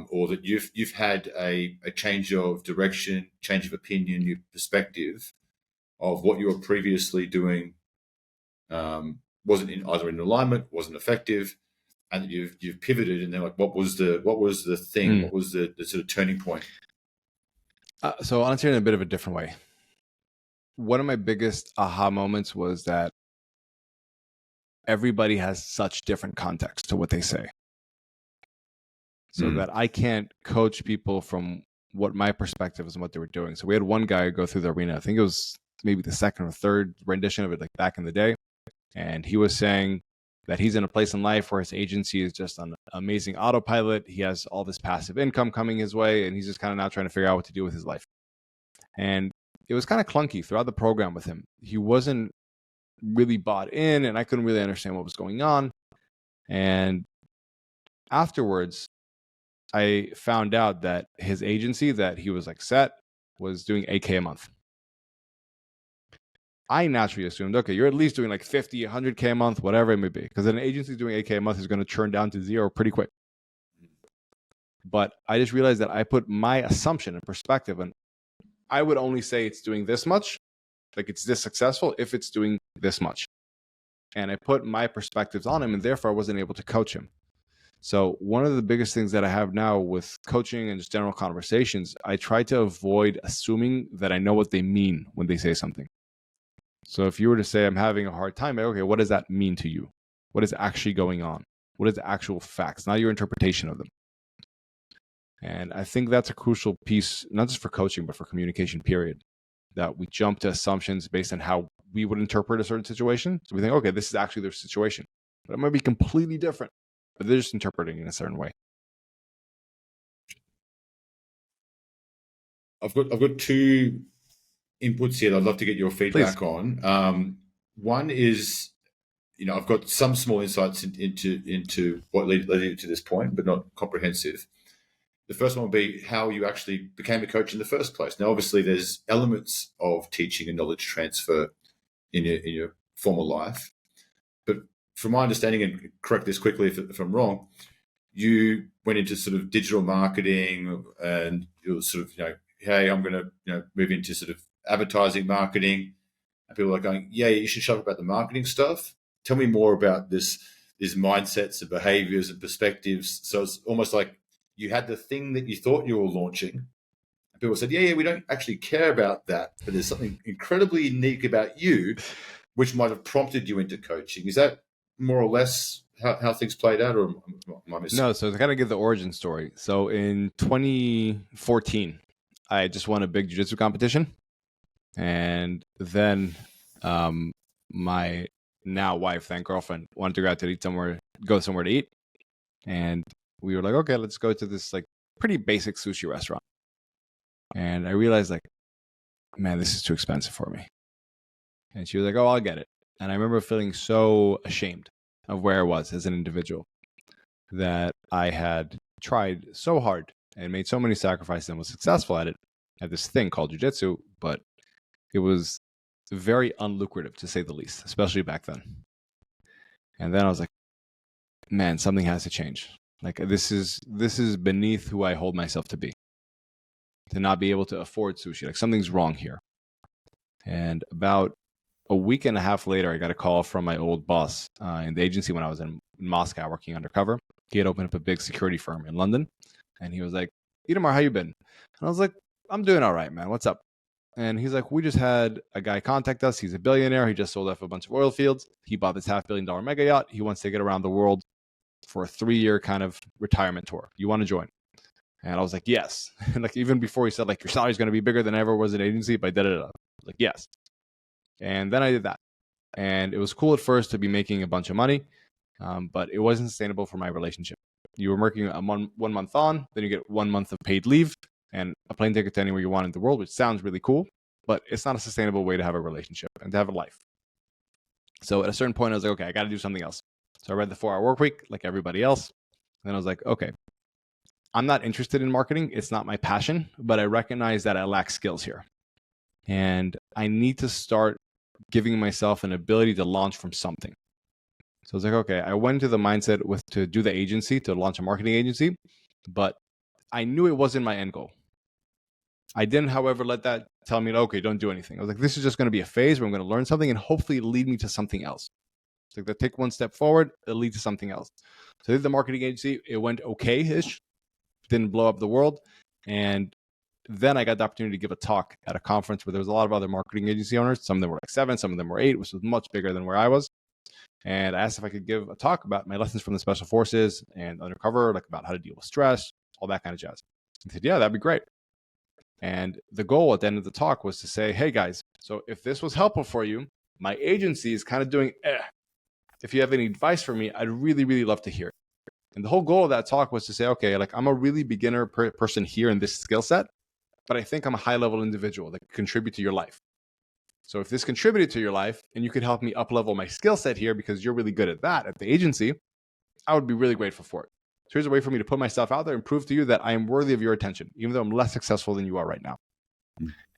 or that you've had a change of direction, change of opinion, your perspective of what you were previously doing wasn't either in alignment, wasn't effective, and you've pivoted, and then like, what was the thing? What was the sort of turning point? So I'll answer it in a bit of a different way. One of my biggest aha moments was that everybody has such different context to what they say. So that I can't coach people from what my perspective is and what they were doing. So we had one guy go through the arena. I think it was maybe the second or third rendition of it, like back in the day. And he was saying that he's in a place in life where his agency is just on amazing autopilot. He has all this passive income coming his way, and he's just kind of now trying to figure out what to do with his life. And it was kind of clunky throughout the program with him. He wasn't really bought in, and I couldn't really understand what was going on. And afterwards, I found out that his agency that he was like set was doing 8K a month. I naturally assumed, okay, you're at least doing like 50, 100K a month, whatever it may be. Because an agency doing 8K a month is going to churn down to zero pretty quick. But I just realized that I put my assumption and perspective, and I would only say it's doing this much, like it's this successful if it's doing this much. And I put my perspectives on him, and therefore I wasn't able to coach him. So one of the biggest things that I have now with coaching and just general conversations, I try to avoid assuming that I know what they mean when they say something. So if you were to say, I'm having a hard time, okay, what does that mean to you? What is actually going on? What is the actual facts, not your interpretation of them? And I think that's a crucial piece, not just for coaching, but for communication, period. That we jump to assumptions based on how we would interpret a certain situation. So we think, okay, this is actually their situation. But it might be completely different, but they're just interpreting it in a certain way. I've got two inputs here that I'd love to get your feedback on. One is, I've got some small insights into what led you to this point, but not comprehensive. The first one will be how you actually became a coach in the first place. Now, obviously, there's elements of teaching and knowledge transfer in your former life, but from my understanding, and correct this quickly if I'm wrong, you went into sort of digital marketing, and it was sort of, hey, I'm going to move into sort of advertising marketing, and people are going, yeah, you should shut up about the marketing stuff. Tell me more about these mindsets and behaviors and perspectives. So it's almost like you had the thing that you thought you were launching, and people said, yeah, we don't actually care about that, but there's something incredibly unique about you, which might have prompted you into coaching. Is that more or less how things played out, or am I missing? No, so to kind of give the origin story. So in 2014, I just won a big Jiu-Jitsu competition. And then my now wife, then girlfriend, wanted to go out to eat somewhere, go somewhere to eat. And we were like, okay, let's go to this like pretty basic sushi restaurant. And I realized, like, man, this is too expensive for me. And she was like, oh, I'll get it. And I remember feeling so ashamed of where I was as an individual, that I had tried so hard and made so many sacrifices and was successful at it, at this thing called Jiu-Jitsu, but it was very unlucrative, to say the least, especially back then. And then I was like, man, something has to change. Like, this is beneath who I hold myself to be, to not be able to afford sushi. Like, something's wrong here. And about a week and a half later, I got a call from my old boss in the agency when I was in Moscow working undercover. He had opened up a big security firm in London. And he was like, Itamar, how you been? And I was like, I'm doing all right, man. What's up? And he's like, we just had a guy contact us. He's a billionaire. He just sold off a bunch of oil fields. He bought this $500 million mega yacht. He wants to get around the world for a 3-year kind of retirement tour. You want to join? And I was like, yes. And like, even before he said, like, your salary's going to be bigger than I ever was in agency, but I did it. Like, yes. And then I did that. And it was cool at first to be making a bunch of money, but it wasn't sustainable for my relationship. You were working a 1 month on, then you get 1 month of paid leave and a plane ticket to anywhere you want in the world, which sounds really cool, but it's not a sustainable way to have a relationship and to have a life. So at a certain point, I was like, okay, I got to do something else. So I read the 4-Hour Workweek like everybody else. And then I was like, okay, I'm not interested in marketing. It's not my passion, but I recognize that I lack skills here. And I need to start giving myself an ability to launch from something. So I was like, okay, I went into the mindset to do the agency, to launch a marketing agency, but I knew it wasn't my end goal. I didn't, however, let that tell me, okay, don't do anything. I was like, this is just going to be a phase where I'm going to learn something and hopefully lead me to something else. So like, take one step forward, it'll lead to something else. So I did the marketing agency. It went okay-ish, didn't blow up the world. And then I got the opportunity to give a talk at a conference where there was a lot of other marketing agency owners. Some of them were like 7, some of them were 8, which was much bigger than where I was. And I asked if I could give a talk about my lessons from the special forces and undercover, like about how to deal with stress, all that kind of jazz. He said, yeah, that'd be great. And the goal at the end of the talk was to say, hey guys, so if this was helpful for you, my agency is kind of doing, if you have any advice for me, I'd really, really love to hear it. And the whole goal of that talk was to say, okay, like I'm a really beginner person here in this skill set, but I think I'm a high level individual that can contribute to your life. So if this contributed to your life and you could help me up level my skill set here because you're really good at that at the agency, I would be really grateful for it. So here's a way for me to put myself out there and prove to you that I am worthy of your attention, even though I'm less successful than you are right now.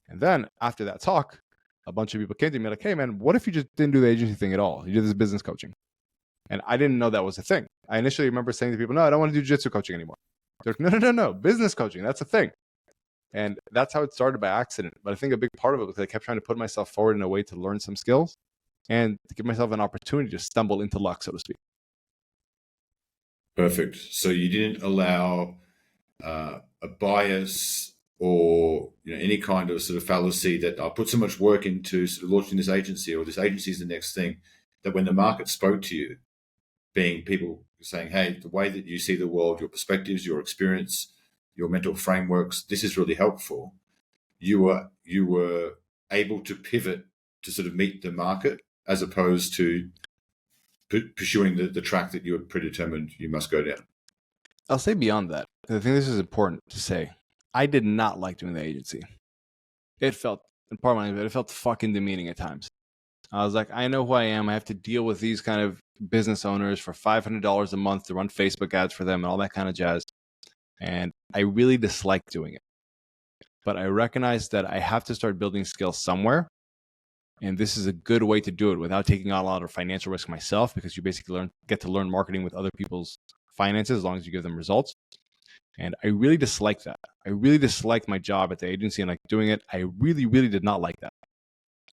And then after that talk, a bunch of people came to me like, hey man, what if you just didn't do the agency thing at all? You did this business coaching. And I didn't know that was a thing. I initially remember saying to people, no, I don't want to do jiu-jitsu coaching anymore. They're like, no, business coaching, that's a thing. And that's how it started by accident. But I think a big part of it was I kept trying to put myself forward in a way to learn some skills and to give myself an opportunity to stumble into luck, so to speak. Perfect. So you didn't allow a bias or any kind of sort of fallacy that I'll put so much work into sort of launching this agency, or this agency is the next thing, that when the market spoke to you, being people saying, hey, the way that you see the world, your perspectives, your experience, your mental frameworks, this is really helpful. You were able to pivot to sort of meet the market as opposed to pursuing the track that you were predetermined you must go down. I'll say beyond that, I think this is important to say. I did not like doing the agency. It felt fucking demeaning at times. I was like, I know who I am. I have to deal with these kind of business owners for $500 a month to run Facebook ads for them and all that kind of jazz. And I really disliked doing it. But I recognized that I have to start building skills somewhere. And this is a good way to do it without taking on a lot of financial risk myself, because you basically get to learn marketing with other people's finances as long as you give them results. And I really disliked that. I really disliked my job at the agency and like doing it. I really, really did not like that.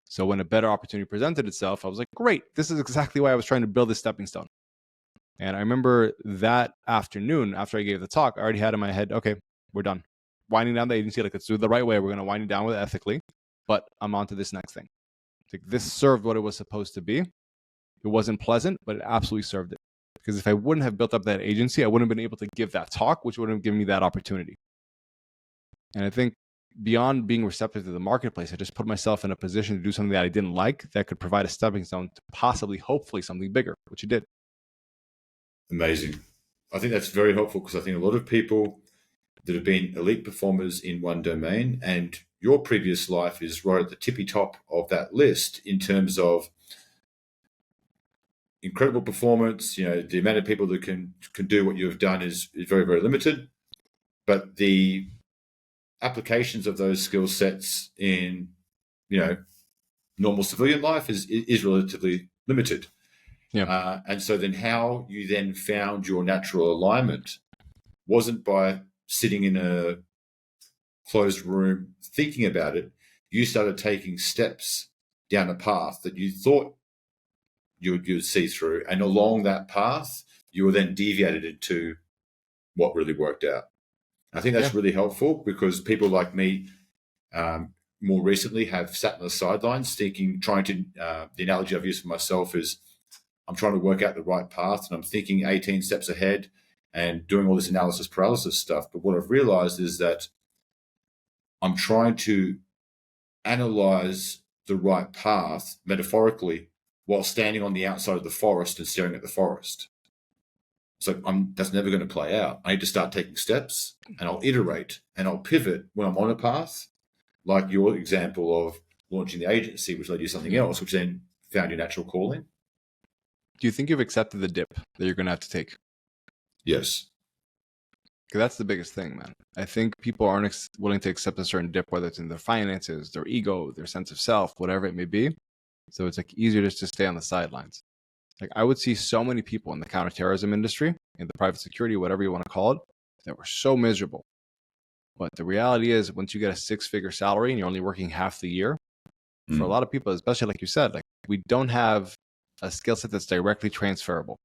So when a better opportunity presented itself, I was like, great, this is exactly why I was trying to build this stepping stone. And I remember that afternoon, after I gave the talk, I already had in my head, okay, we're done. Winding down the agency, like, let's do it the right way. We're going to wind it down with it ethically, but I'm on to this next thing. Like, this served what it was supposed to be. It wasn't pleasant, but it absolutely served it. Because if I wouldn't have built up that agency, I wouldn't have been able to give that talk, which would have given me that opportunity. And I think beyond being receptive to the marketplace, I just put myself in a position to do something that I didn't like that could provide a stepping stone to possibly, hopefully, something bigger, which it did. Amazing. I think that's very helpful, because I think a lot of people, that have been elite performers in one domain, and your previous life is right at the tippy top of that list in terms of incredible performance. The amount of people that can do what you have done is very, very limited, but the applications of those skill sets in normal civilian life is relatively limited. Yeah. And so then how you then found your natural alignment wasn't by sitting in a closed room thinking about it. You started taking steps down a path that you thought you would see through, and along that path you were then deviated into what really worked out. I think that's really helpful, because people like me more recently have sat on the sidelines trying to the analogy I've used for myself is I'm trying to work out the right path, and I'm thinking 18 steps ahead and doing all this analysis paralysis stuff. But what I've realized is that I'm trying to analyze the right path metaphorically while standing on the outside of the forest and staring at the forest. So that's never going to play out. I need to start taking steps, and I'll iterate and I'll pivot when I'm on a path, like your example of launching the agency, which led you to something else, which then found your natural calling. Do you think you've accepted the dip that you're going to have to take? Yes. Because that's the biggest thing, man. I think people aren't willing to accept a certain dip, whether it's in their finances, their ego, their sense of self, whatever it may be. So it's like easier just to stay on the sidelines. Like I would see so many people in the counterterrorism industry, in the private security, whatever you want to call it, that were so miserable. But the reality is, once you get a 6-figure salary and you're only working half the year, for a lot of people, especially like you said, like we don't have a skill set that's directly transferable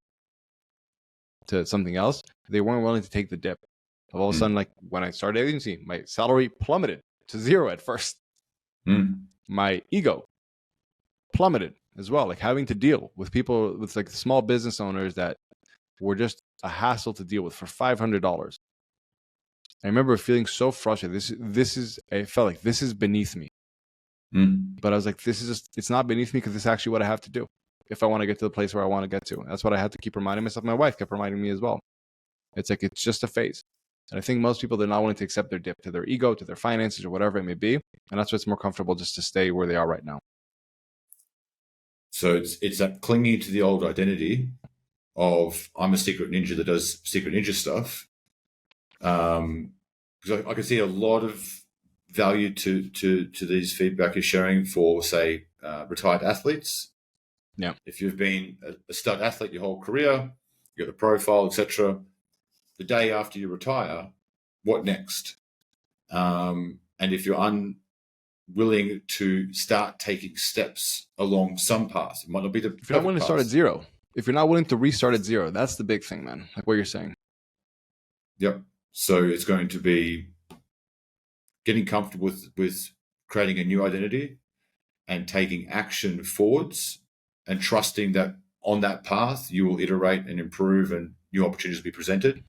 to something else. They weren't willing to take the dip. All of a sudden, like when I started agency, my salary plummeted to 0 at first. My ego plummeted as well, like having to deal with people, with like small business owners that were just a hassle to deal with for $500. I remember feeling so frustrated. I felt like this is beneath me. But I was like, it's not beneath me, because this is actually what I have to do if I want to get to the place where I want to get to. And that's what I had to keep reminding myself. My wife kept reminding me as well. It's like, it's just a phase. And I think most people, they're not willing to accept their dip, to their ego, to their finances, or whatever it may be. And that's why it's more comfortable just to stay where they are right now. So it's that clinging to the old identity of I'm a secret ninja that does secret ninja stuff. Because I can see a lot of value to these feedback you're sharing for, say, retired athletes. Yeah. If you've been a stud athlete your whole career, you got the profile, etc. The day after you retire, what next? And if you're unwilling to start taking steps along some path, it might not be the if you're not willing to start at 0, if you're not willing to restart at 0, that's the big thing, man. Like what you're saying. Yep. So it's going to be getting comfortable with creating a new identity and taking action forwards, and trusting that on that path you will iterate and improve and new opportunities will be presented.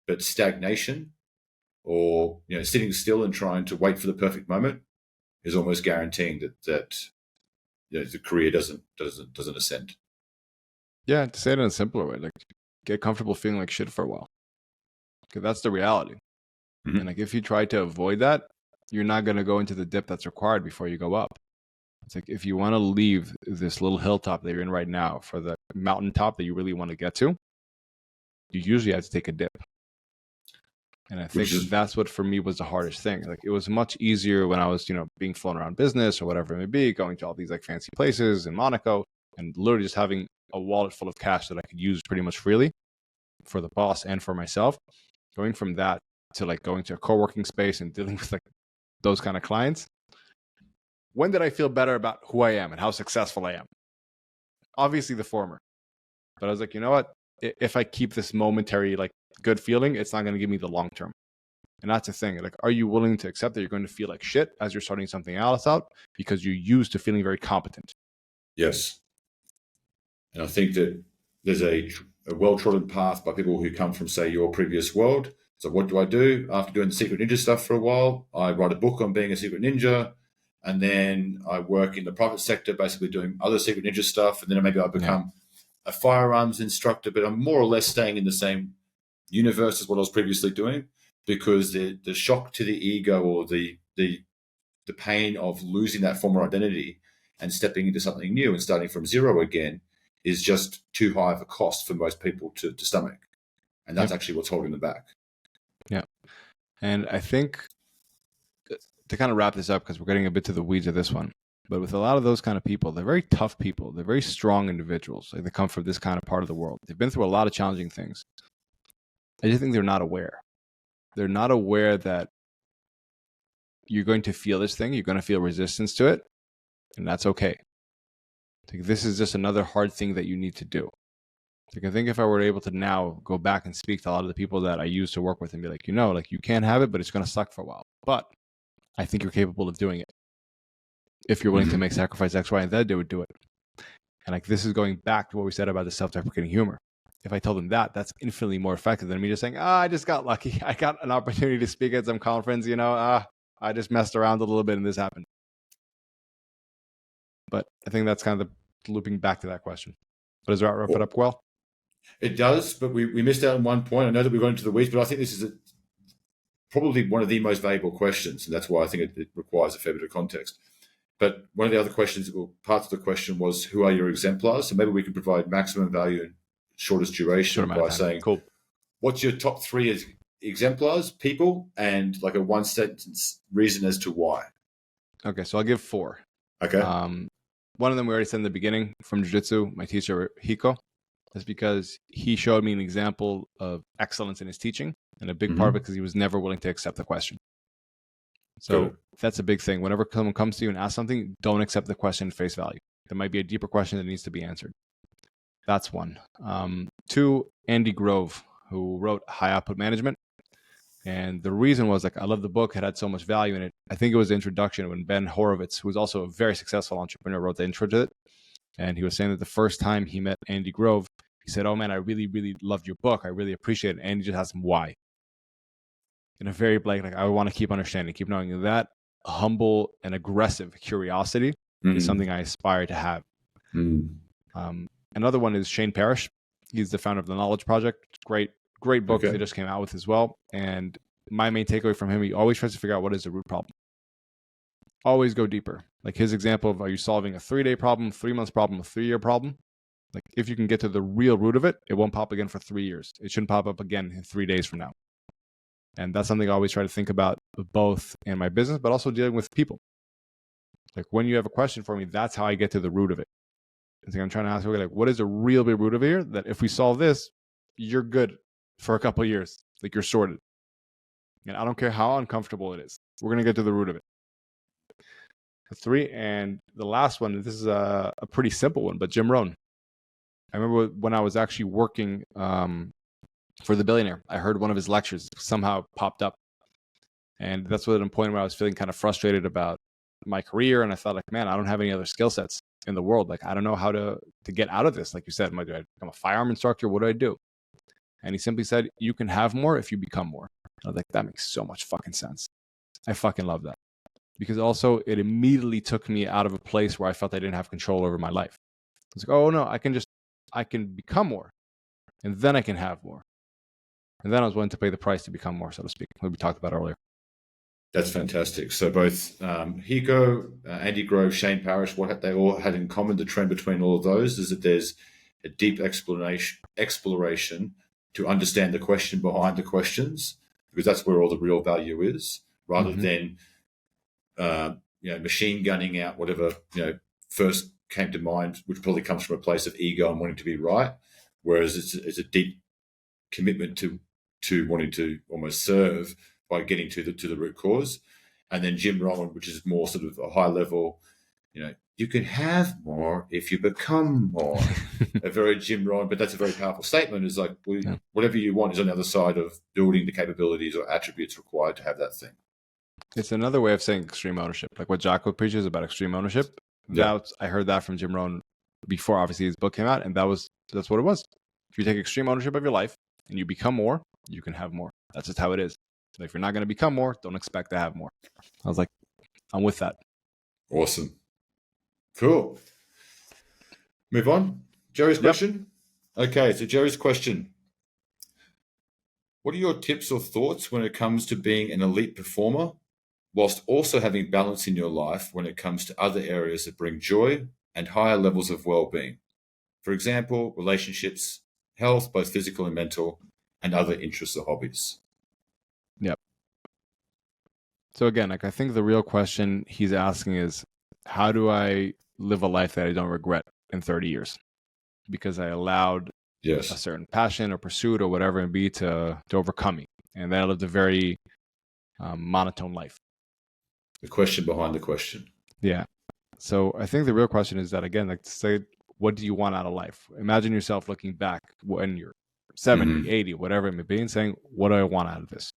But stagnation or sitting still and trying to wait for the perfect moment is almost guaranteeing that the career doesn't ascend. Yeah, to say it in a simpler way, like get comfortable feeling like shit for a while, because that's the reality. And like if you try to avoid that, you're not going to go into the dip that's required before you go up. It's like if you want to leave this little hilltop that you're in right now for the mountaintop that you really want to get to, you usually have to take a dip. And I think that's what for me was the hardest thing. Like it was much easier when I was, being flown around business or whatever it may be, going to all these like fancy places in Monaco and literally just having a wallet full of cash that I could use pretty much freely for the boss and for myself. Going from that to like going to a co-working space and dealing with like those kind of clients. When did I feel better about who I am and how successful I am? Obviously the former. But I was like, you know what? If I keep this momentary like good feeling, it's not going to give me the long term. And that's the thing. Like, are you willing to accept that you're going to feel like shit as you're starting something else out because you're used to feeling very competent? Yes. And I think that there's a well-trodden path by people who come from, say, your previous world. So what do I do? After doing the secret ninja stuff for a while, I write a book on being a secret ninja. And then I work in the private sector, basically doing other secret ninja stuff. And then maybe I become a firearms instructor, but I'm more or less staying in the same universe as what I was previously doing. because the shock to the ego, or the pain of losing that former identity and stepping into something new and starting from zero again, is just too high of a cost for most people to stomach. And that's actually what's holding them back. Yeah. And I think, to kind of wrap this up, because we're getting a bit to the weeds of this one, but with a lot of those kind of people, they're very tough people. They're very strong individuals. Like, they come from this kind of part of the world. They've been through a lot of challenging things. I just think they're not aware. They're not aware that you're going to feel this thing. You're going to feel resistance to it. And that's okay. Like, this is just another hard thing that you need to do. Like, I think if I were able to now go back and speak to a lot of the people that I used to work with and be like, like, you can have it, but it's going to suck for a while. But I think you're capable of doing it. If you're willing to make sacrifice X, Y, and Z, they would do it. And like, this is going back to what we said about the self-deprecating humor. If I told them that, that's infinitely more effective than me just saying, I just got lucky. I got an opportunity to speak at some conference, I just messed around a little bit and this happened. But I think that's kind of the looping back to that question. But does that wrap it up well? It does, but we missed out on one point. I know that we got into the weeds, but I think this is probably one of the most valuable questions, and that's why I think it requires a fair bit of context. But one of the other questions, or parts of the question, was, who are your exemplars? So maybe we can provide maximum value and shortest duration by saying, cool, what's your top 3 exemplars, people, and like a 1-sentence reason as to why? Okay, so I'll give 4. Okay. One of them we already said in the beginning, from Jiu-Jitsu, my teacher, Hiko. That's because he showed me an example of excellence in his teaching, and a big part of it because he was never willing to accept the question. So that's a big thing. Whenever someone comes to you and asks something, don't accept the question at face value. There might be a deeper question that needs to be answered. That's 1. 2, Andy Grove, who wrote High Output Management. And the reason was, like, I love the book. It had so much value in it. I think it was the introduction when Ben Horowitz, who was also a very successful entrepreneur, wrote the intro to it. And he was saying that the first time he met Andy Grove, he said, "Oh man, I really, really loved your book. I really appreciate it." And he just asked him why. In a very like I want to keep understanding, keep knowing that humble and aggressive curiosity is something I aspire to have. Another one is Shane Parrish. He's the founder of the Knowledge Project. Great book they just came out with as well. And my main takeaway from him, he always tries to figure out what is the root problem. Always go deeper. Like his example of, are you solving a 3-day problem, 3 months problem, a 3-year problem? Like, if you can get to the real root of it, it won't pop again for 3 years. It shouldn't pop up again in 3 days from now. And that's something I always try to think about, both in my business, but also dealing with people. Like, when you have a question for me, that's how I get to the root of it. I think I'm trying to ask, okay, like, what is the real big root of it here? That if we solve this, you're good for a couple of years. Like, you're sorted. And I don't care how uncomfortable it is. We're going to get to the root of it. 3. And the last one, this is a pretty simple one, but Jim Rohn. I remember when I was actually working for The Billionaire, I heard one of his lectures somehow popped up. And that's what at a point where I was feeling kind of frustrated about my career. And I thought, like, man, I don't have any other skill sets in the world. Like, I don't know how to get out of this. Like you said, do I become a firearm instructor? What do I do? And he simply said, you can have more if you become more. I was like, that makes so much fucking sense. I fucking love that. Because also it immediately took me out of a place where I felt I didn't have control over my life. I was like, oh no, I can become more, and then I can have more. And then I was willing to pay the price to become more, so to speak, what we talked about earlier. That's fantastic. So both Hiko, Andy Grove, Shane Parrish, what they all had in common, the trend between all of those, is that there's a deep exploration to understand the question behind the questions, because that's where all the real value is, rather than machine gunning out whatever first came to mind, which probably comes from a place of ego and wanting to be right. Whereas it's a deep commitment to wanting to almost serve by getting to the root cause. And then Jim Rohn, which is more sort of a high level, you can have more if you become more. A very Jim Rohn, but that's a very powerful statement. Is like, whatever you want is on the other side of building the capabilities or attributes required to have that thing. It's another way of saying extreme ownership, like what Jocko preaches about extreme ownership. I heard that from Jim Rohn before, obviously, his book came out, and that's what it was. If you take extreme ownership of your life and you become more, you can have more. That's just how it is. So if you're not going to become more, don't expect to have more. I was like, I'm with that. Awesome. Cool. Move on. Jerry's question. Okay, so Jerry's question. What are your tips or thoughts when it comes to being an elite performer, whilst also having balance in your life when it comes to other areas that bring joy and higher levels of well-being? For example, relationships, health, both physical and mental, and other interests or hobbies. Yep. So again, like I think the real question he's asking is, how do I live a life that I don't regret in 30 years? Because I allowed a certain passion or pursuit or whatever it be to overcome me. And then I lived a very monotone life. The question behind the question. Yeah. So I think the real question is that, again, like to say, what do you want out of life? Imagine yourself looking back when you're 70, 80, whatever it may be, and saying, what do I want out of this?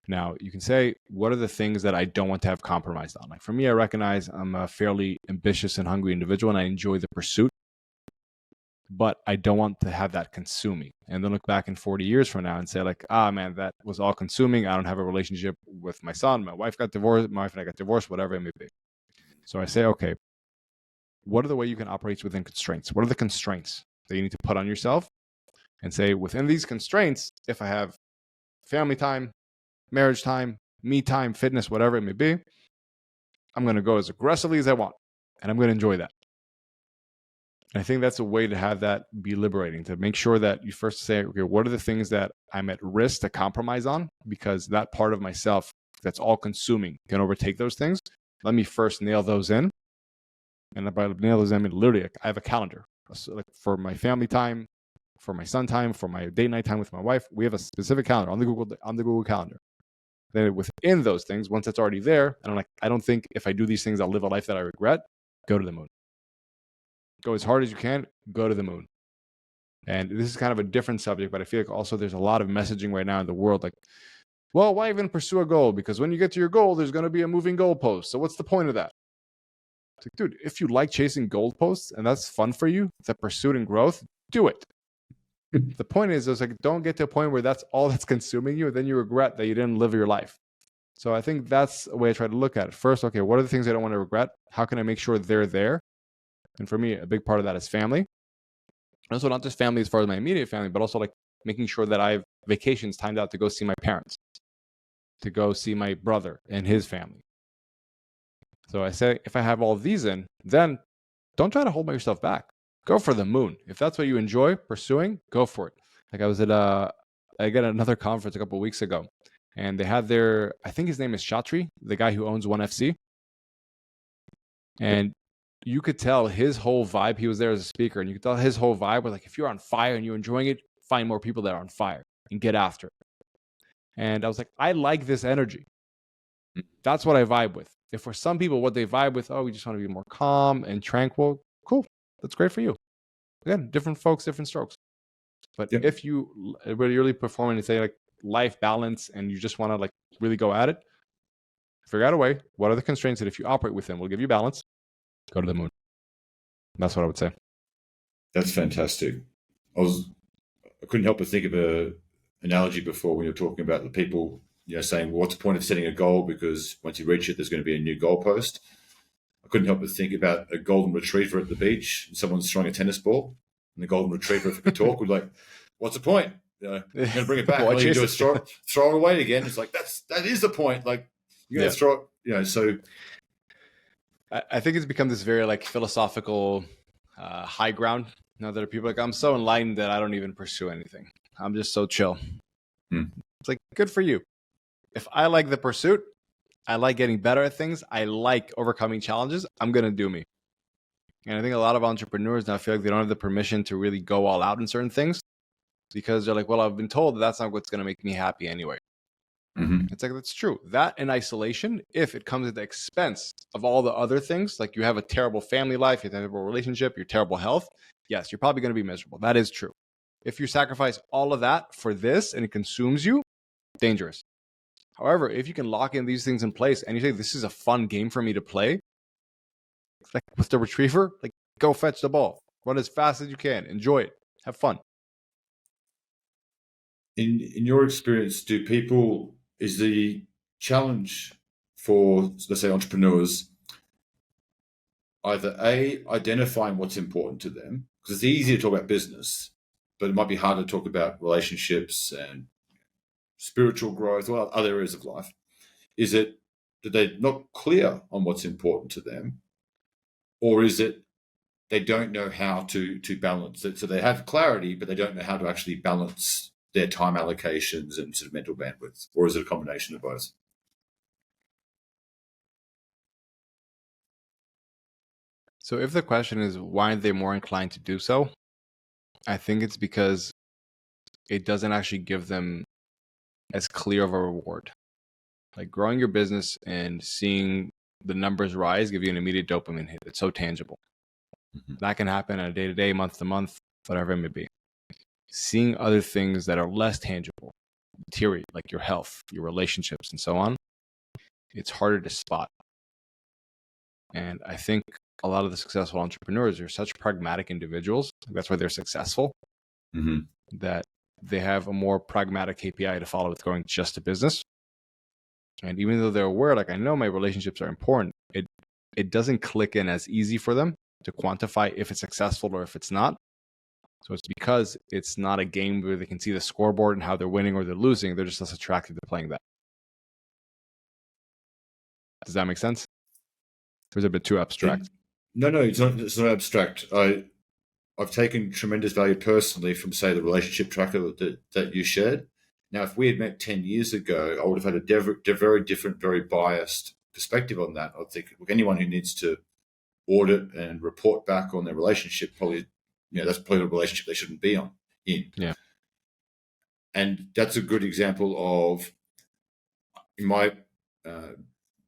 Now, you can say, what are the things that I don't want to have compromised on? Like for me, I recognize I'm a fairly ambitious and hungry individual, and I enjoy the pursuit, but I don't want to have that consume me. And then look back in 40 years from now and say like, man, that was all consuming. I don't have a relationship with my son. My wife got divorced. My wife and I got divorced, whatever it may be. So I say, okay, what are the way you can operate within constraints? What are the constraints that you need to put on yourself? And say, within these constraints, if I have family time, marriage time, me time, fitness, whatever it may be, I'm going to go as aggressively as I want. And I'm going to enjoy that. And I think that's a way to have that be liberating, to make sure that you first say, okay, what are the things that I'm at risk to compromise on? Because that part of myself that's all consuming can overtake those things. Let me first nail those in. And by nail those in, I mean literally, I have a calendar. So like for my family time, for my son time, for my date night time with my wife, we have a specific calendar on the Google Calendar. Then within those things, once it's already there, and I'm like, I don't think if I do these things, I'll live a life that I regret. Go to the moon. Go as hard as you can. Go to the moon. And this is kind of a different subject, but I feel like also there's a lot of messaging right now in the world like, well, why even pursue a goal? Because when you get to your goal, there's going to be a moving goalpost. So what's the point of that? It's like, dude, if you like chasing goalposts and that's fun for you, the pursuit and growth, do it. The point is like, don't get to a point where that's all that's consuming you, and then you regret that you didn't live your life. So I think that's a way I try to look at it. First, okay, what are the things I don't want to regret? How can I make sure they're there? And for me, a big part of that is family. Also, not just family as far as my immediate family, but also like making sure that I have vacations timed out to go see my parents, to go see my brother and his family. So I say, if I have all of these in, then don't try to hold yourself back. Go for the moon. If that's what you enjoy pursuing, go for it. Like I was at another conference a couple of weeks ago, and they had I think his name is Chatri, the guy who owns 1FC. And you could tell his whole vibe, he was there as a speaker, and you could tell his whole vibe was like, if you're on fire and you're enjoying it, find more people that are on fire and get after it. And I was like, I like this energy. That's what I vibe with. If for some people, what they vibe with, we just want to be more calm and tranquil, cool. That's great for you. Again, different folks, different strokes. But if you really perform and say like life balance and you just want to like really go at it, figure out a way. What are the constraints that if you operate with them will give you balance? Go to the moon. That's what I would say. That's fantastic. I couldn't help but think of an analogy before when you were talking about the people, saying, well, what's the point of setting a goal? Because once you reach it, there's going to be a new goalpost. I couldn't help but think about a golden retriever at the beach and someone's throwing a tennis ball. And the golden retriever, if it could talk, would be like, what's the point? You're going to bring it back. All you do is throw it away again. It's like, that is the point. Like, you're going to throw it, so... I think it's become this very like philosophical high ground. Now that people are like, I'm so enlightened that I don't even pursue anything. I'm just so chill. It's like, good for you. If I like the pursuit, I like getting better at things, I like overcoming challenges, I'm going to do me. And I think a lot of entrepreneurs now feel like they don't have the permission to really go all out in certain things because they're like, well, I've been told that's not what's going to make me happy anyway. It's like, that's true. That in isolation, if it comes at the expense of all the other things, like you have a terrible family life, you have a terrible relationship, your terrible health, yes, you're probably going to be miserable. That is true. If you sacrifice all of that for this and it consumes you, dangerous. However, if you can lock in these things in place and you say, this is a fun game for me to play, like with the retriever, like go fetch the ball, run as fast as you can, enjoy it, have fun. In your experience, is the challenge for, let's say, entrepreneurs either A, identifying what's important to them, because it's easy to talk about business, but it might be harder to talk about relationships and spiritual growth or other areas of life. Is it that they're not clear on what's important to them, or is it they don't know how to balance it? So they have clarity, but they don't know how to actually balance their time allocations and sort of mental bandwidth, or is it a combination of both? So if the question is why are they more inclined to do so, I think it's because it doesn't actually give them as clear of a reward. Like growing your business and seeing the numbers rise give you an immediate dopamine hit. It's so tangible. Mm-hmm. That can happen on a day-to-day, month-to-month, whatever it may be. Seeing other things that are less tangible, deteriorate, like your health, your relationships, and so on, it's harder to spot. And I think a lot of the successful entrepreneurs are such pragmatic individuals. That's why they're successful, that they have a more pragmatic KPI to follow with growing just a business. And even though they're aware, like I know my relationships are important, it doesn't click in as easy for them to quantify if it's successful or if it's not. So it's because it's not a game where they can see the scoreboard and how they're winning or they're losing. They're just less attracted to playing that. Does that make sense? Or is it a bit too abstract? No, it's not abstract. I've taken tremendous value personally from, say, the relationship tracker that you shared. Now, if we had met 10 years ago, I would have had a very different, very biased perspective on that. I think anyone who needs to audit and report back on their relationship, probably, that's probably a relationship they shouldn't be in. Yeah. And that's a good example of, in my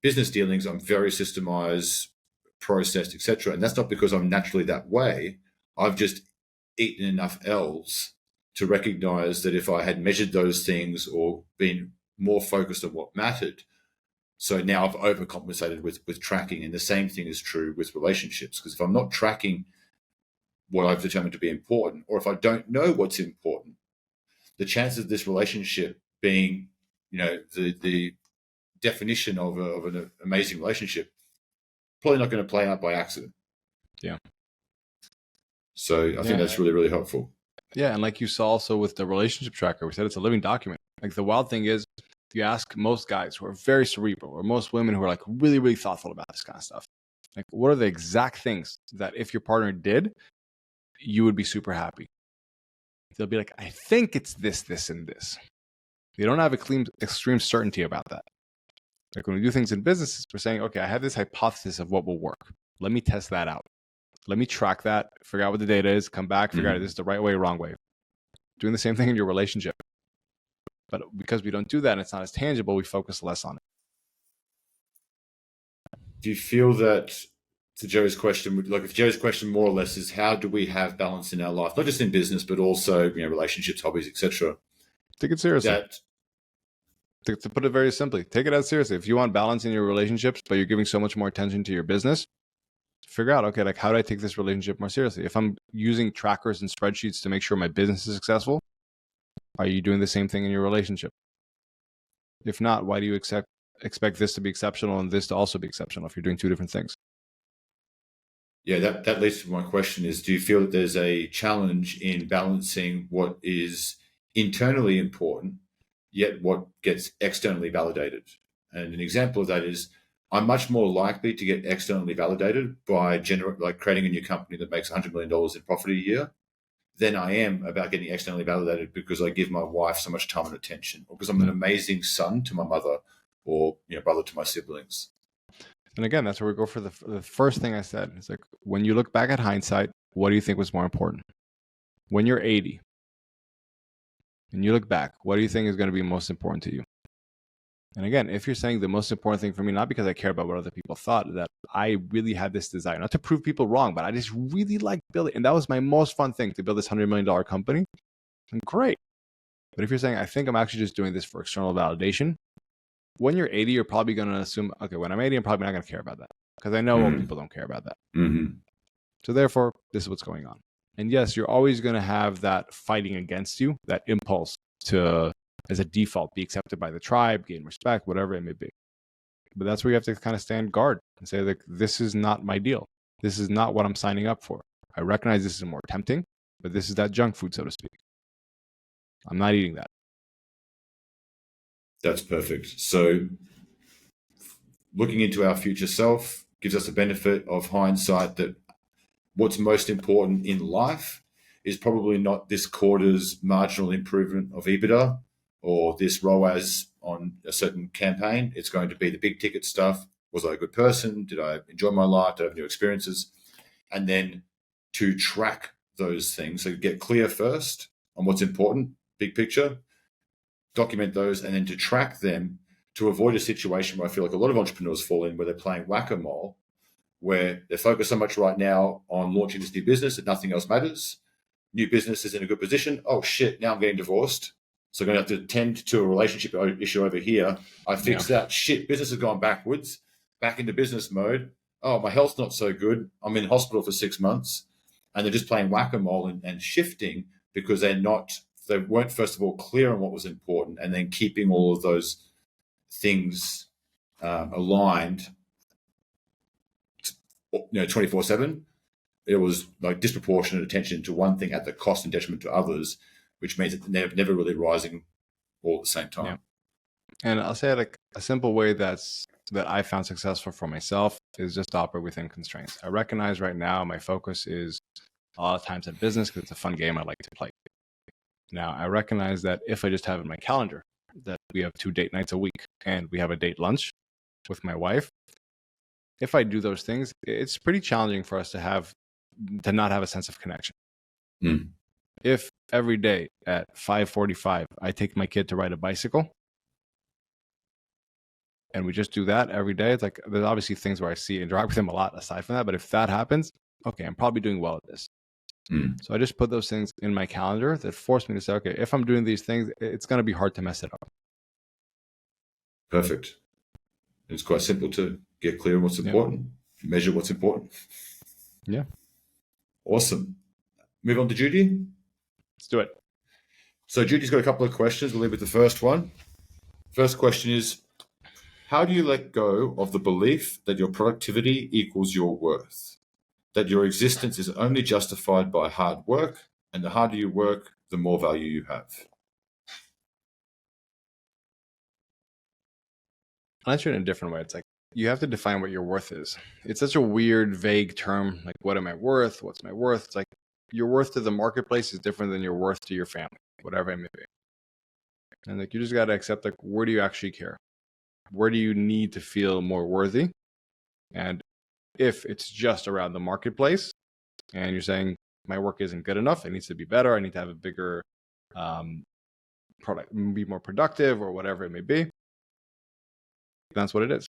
business dealings, I'm very systemized, processed, etc. And that's not because I'm naturally that way. I've just eaten enough L's to recognize that if I had measured those things or been more focused on what mattered, so now I've overcompensated with tracking. And the same thing is true with relationships, because if I'm not tracking what I've determined to be important, or if I don't know what's important, the chances of this relationship being, the definition of an amazing relationship, probably not going to play out by accident. Yeah. So I think that's really, really helpful. Yeah. And like you saw also with the relationship tracker, we said it's a living document. Like the wild thing is, if you ask most guys who are very cerebral or most women who are like really, really thoughtful about this kind of stuff, like what are the exact things that if your partner did, you would be super happy? They'll be like, I think it's this, this, and this. They don't have extreme certainty about that. Like when we do things in businesses, we're saying, okay, I have this hypothesis of what will work. Let me test that out. Let me track that, figure out what the data is, come back, figure out if this is the right way or wrong way. Doing the same thing in your relationship. But because we don't do that and it's not as tangible, we focus less on it. Do you feel that, to Joe's question, like if Joe's question more or less is how do we have balance in our life, not just in business, but also, relationships, hobbies, etc. Take it seriously. To put it very simply, take it as seriously. If you want balance in your relationships, but you're giving so much more attention to your business, figure out, okay, like how do I take this relationship more seriously? If I'm using trackers and spreadsheets to make sure my business is successful, are you doing the same thing in your relationship? If not, why do you expect this to be exceptional and this to also be exceptional if you're doing two different things? Yeah, that leads to my question is, do you feel that there's a challenge in balancing what is internally important, yet what gets externally validated? And an example of that is, I'm much more likely to get externally validated by creating a new company that makes $100 million in profit a year than I am about getting externally validated because I give my wife so much time and attention, or because I'm an amazing son to my mother, or brother to my siblings. And again, that's where we go for the first thing I said. It's like, when you look back at hindsight, what do you think was more important? When you're 80 and you look back, what do you think is going to be most important to you? And again, if you're saying the most important thing for me, not because I care about what other people thought, that I really had this desire, not to prove people wrong, but I just really like building. And that was my most fun thing, to build this $100 million company. And great. But if you're saying, I think I'm actually just doing this for external validation, when you're 80, you're probably going to assume, okay, when I'm 80, I'm probably not going to care about that, because I know most people don't care about that. So therefore, this is what's going on. And yes, you're always going to have that fighting against you, that impulse to, as a default, be accepted by the tribe, gain respect, whatever it may be. But that's where you have to kind of stand guard and say, like, this is not my deal. This is not what I'm signing up for. I recognize this is more tempting. but this is that junk food, so to speak. I'm not eating that. That's perfect. So looking into our future self gives us a benefit of hindsight that what's most important in life is probably not this quarter's marginal improvement of EBITDA or this ROAS on a certain campaign. It's going to be the big ticket stuff. Was I a good person? Did I enjoy my life? Did I have new experiences? And then to track those things. So get clear first on what's important, big picture, document those, and then to track them to avoid a situation where I feel like a lot of entrepreneurs fall in where they're playing whack-a-mole, where they're focused so much right now on launching this new business that nothing else matters. New business is in a good position. Oh shit, now I'm getting divorced. So I'm going to have to tend to a relationship issue over here. I fixed that. Shit, business has gone backwards, back into business mode. Oh, my health's not so good. I'm in hospital for 6 months. And they're just playing whack-a-mole and shifting because they weren't, first of all, clear on what was important, and then keeping all of those things aligned 24/7. It was like disproportionate attention to one thing at the cost and detriment to others, which means that they're never really rising all at the same time. Yeah. And I'll say like a simple way that I found successful for myself is just to operate within constraints. I recognize right now my focus is a lot of times at business because it's a fun game I like to play. Now, I recognize that if I just have in my calendar that we have 2 date nights a week and we have a date lunch with my wife, if I do those things, it's pretty challenging for us to not have a sense of connection. If every day at 5:45 I take my kid to ride a bicycle and we just do that every day, it's like there's obviously things where I interact with him a lot aside from that, but if that happens, okay, I'm probably doing well at this. So I just put those things in my calendar that force me to say, okay, if I'm doing these things, it's going to be hard to mess it up. Perfect. It's quite simple to get clear on what's important, measure what's important. Yeah. Awesome. Move on to Judy. Let's do it. So Judy's got a couple of questions. We'll leave with the first one. First question is, how do you let go of the belief that your productivity equals your worth? That your existence is only justified by hard work, and the harder you work, the more value you have? I'll answer it in a different way. It's like you have to define what your worth is. It's such a weird, vague term. Like, what am I worth? What's my worth? It's like your worth to the marketplace is different than your worth to your family, whatever it may be. And like you just got to accept, like, where do you actually care? Where do you need to feel more worthy? And if it's just around the marketplace and you're saying my work isn't good enough, it needs to be better, I need to have a bigger product, be more productive or whatever it may be, that's what it is.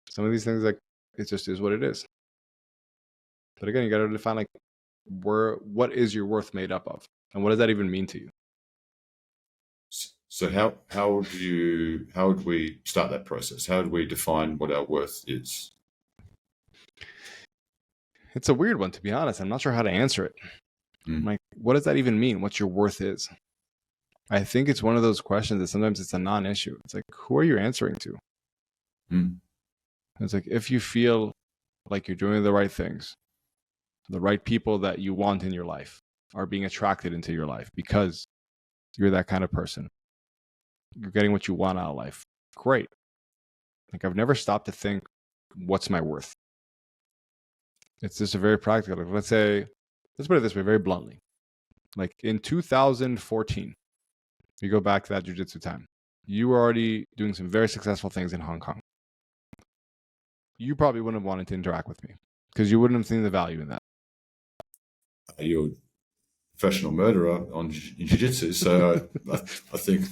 Some of these things, like, it just is what it is. But again, you got to define, like, what is your worth made up of? And what does that even mean to you? So how would we start that process? How do we define what our worth is? It's a weird one, to be honest. I'm not sure how to answer it. Like, what does that even mean? What your worth is? I think it's one of those questions that sometimes it's a non-issue. It's like, who are you answering to? It's like, if you feel like you're doing the right things, the right people that you want in your life are being attracted into your life because you're that kind of person, you're getting what you want out of life, great. Like, I've never stopped to think, what's my worth? It's just a very practical, like, let's put it this way, very bluntly. Like in 2014, you go back to that Jiu-Jitsu time, you were already doing some very successful things in Hong Kong. You probably wouldn't have wanted to interact with me because you wouldn't have seen the value in that. You're a professional murderer in Jiu-Jitsu, so I think...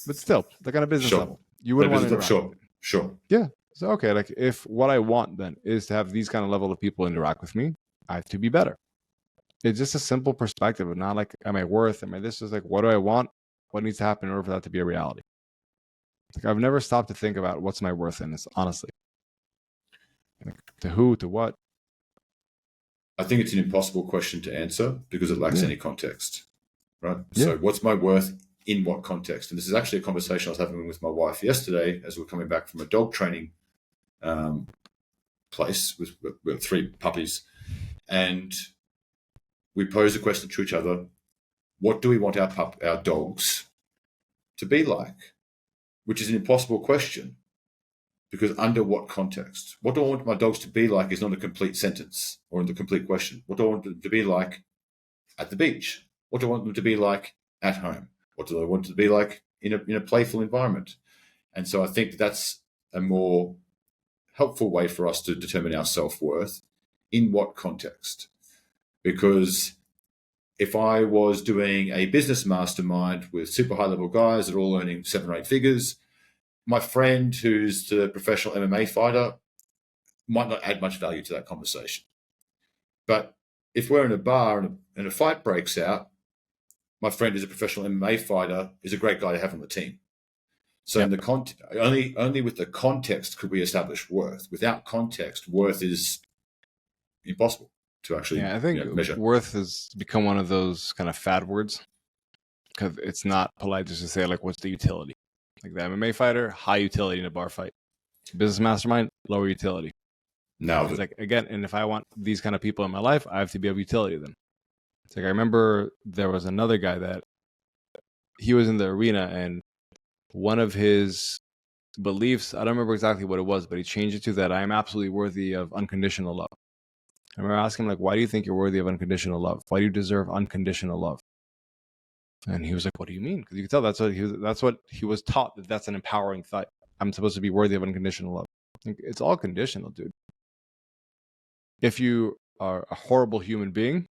But still, like on a business level, you wouldn't want to interact. Sure. Yeah. So, okay, like if what I want then is to have these kind of level of people interact with me, I have to be better. It's just a simple perspective of not like, am I worth? Am I this? Is like, what do I want? What needs to happen in order for that to be a reality? Like, I've never stopped to think about what's my worth in this, honestly. Like, to who, to what? I think it's an impossible question to answer because it lacks any context, right? Yeah. So what's my worth in what context? And this is actually a conversation I was having with my wife yesterday as we're coming back from a dog training place with 3 puppies. And we pose a question to each other: what do we want our dogs to be like? Which is an impossible question, because under what context? What do I want my dogs to be like is not a complete sentence or a complete question. What do I want them to be like at the beach? What do I want them to be like at home? What do I want them to be like in a playful environment? And so I think that's a more helpful way for us to determine our self-worth. In what context? Because if I was doing a business mastermind with super high-level guys that are all earning 7 or 8 figures, my friend who's the professional MMA fighter might not add much value to that conversation. But if we're in a bar and a fight breaks out, my friend who's a professional MMA fighter is a great guy to have on the team. So in the only with the context could we establish worth. Without context, worth is impossible to actually I think measure. worth has become one of those kind of fad words, because it's not polite just to say, like, what's the utility? Like the MMA fighter, high utility in a bar fight. Business mastermind, lower utility. Now it's like, again, and if I want these kind of people in my life, I have to be of utility to them. It's like, I remember there was another guy that he was in the arena, and one of his beliefs, I don't remember exactly what it was, but he changed it to that I am absolutely worthy of unconditional love. I remember asking him, like, why do you think you're worthy of unconditional love? Why do you deserve unconditional love? And he was like, what do you mean? Because you can tell that's what he was taught, that's an empowering thought. I'm supposed to be worthy of unconditional love. It's all conditional, dude. If you are a horrible human being,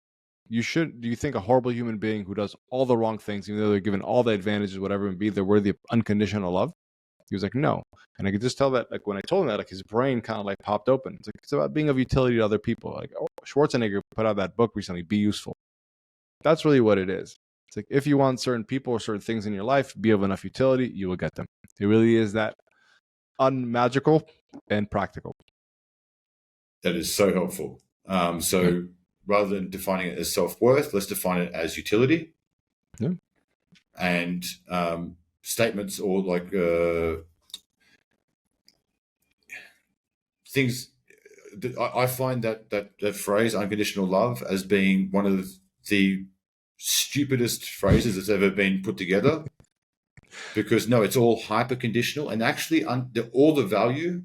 do you think a horrible human being who does all the wrong things, even though they're given all the advantages, whatever it be, they're worthy of unconditional love? He was like, no. And I could just tell that, like, when I told him that, like, his brain kind of like popped open. It's like, it's about being of utility to other people. Like, Schwarzenegger put out that book recently, Be Useful. That's really what it is. It's like, if you want certain people or certain things in your life, be of enough utility, you will get them. It really is that unmagical and practical. That is so helpful. Rather than defining it as self-worth, let's define it as utility. Yeah. And statements or like things. I find that phrase "unconditional love" as being one of the stupidest phrases that's ever been put together. Because no, it's all hyper conditional, and actually, all the value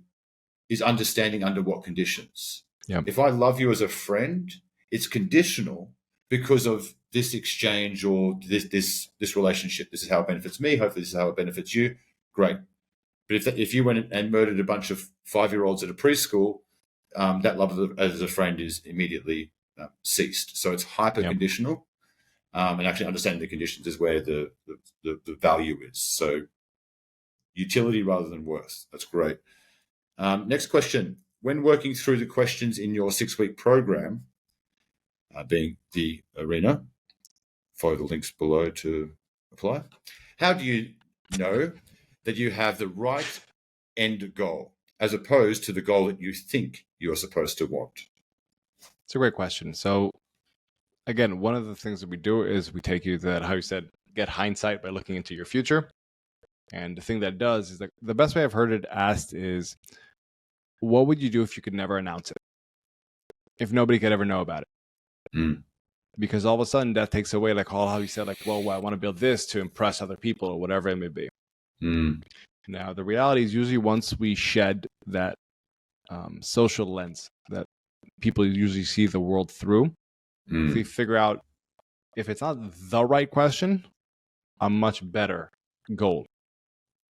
is understanding under what conditions. Yeah. If I love you as a friend, it's conditional because of this exchange or this relationship. This is how it benefits me. Hopefully, this is how it benefits you. Great. But if you went and murdered a bunch of 5-year-olds at a preschool, that love as a friend is immediately ceased. So it's hyper conditional, and actually understanding the conditions is where the value is. So utility rather than worth. That's great. Next question. When working through the questions in your 6-week program, being the arena, follow the links below to apply. How do you know that you have the right end goal as opposed to the goal that you think you're supposed to want? It's a great question. So again, one of the things that we do is we take you to that, how you said, get hindsight by looking into your future. And the thing that does is, like, the best way I've heard it asked is, what would you do if you could never announce it? If nobody could ever know about it? Mm. Because all of a sudden that takes away, like, all how you said, like, well, I want to build this to impress other people or whatever it may be. Mm. Now, the reality is usually once we shed that social lens that people usually see the world through, if we figure out if it's not the right question, a much better goal,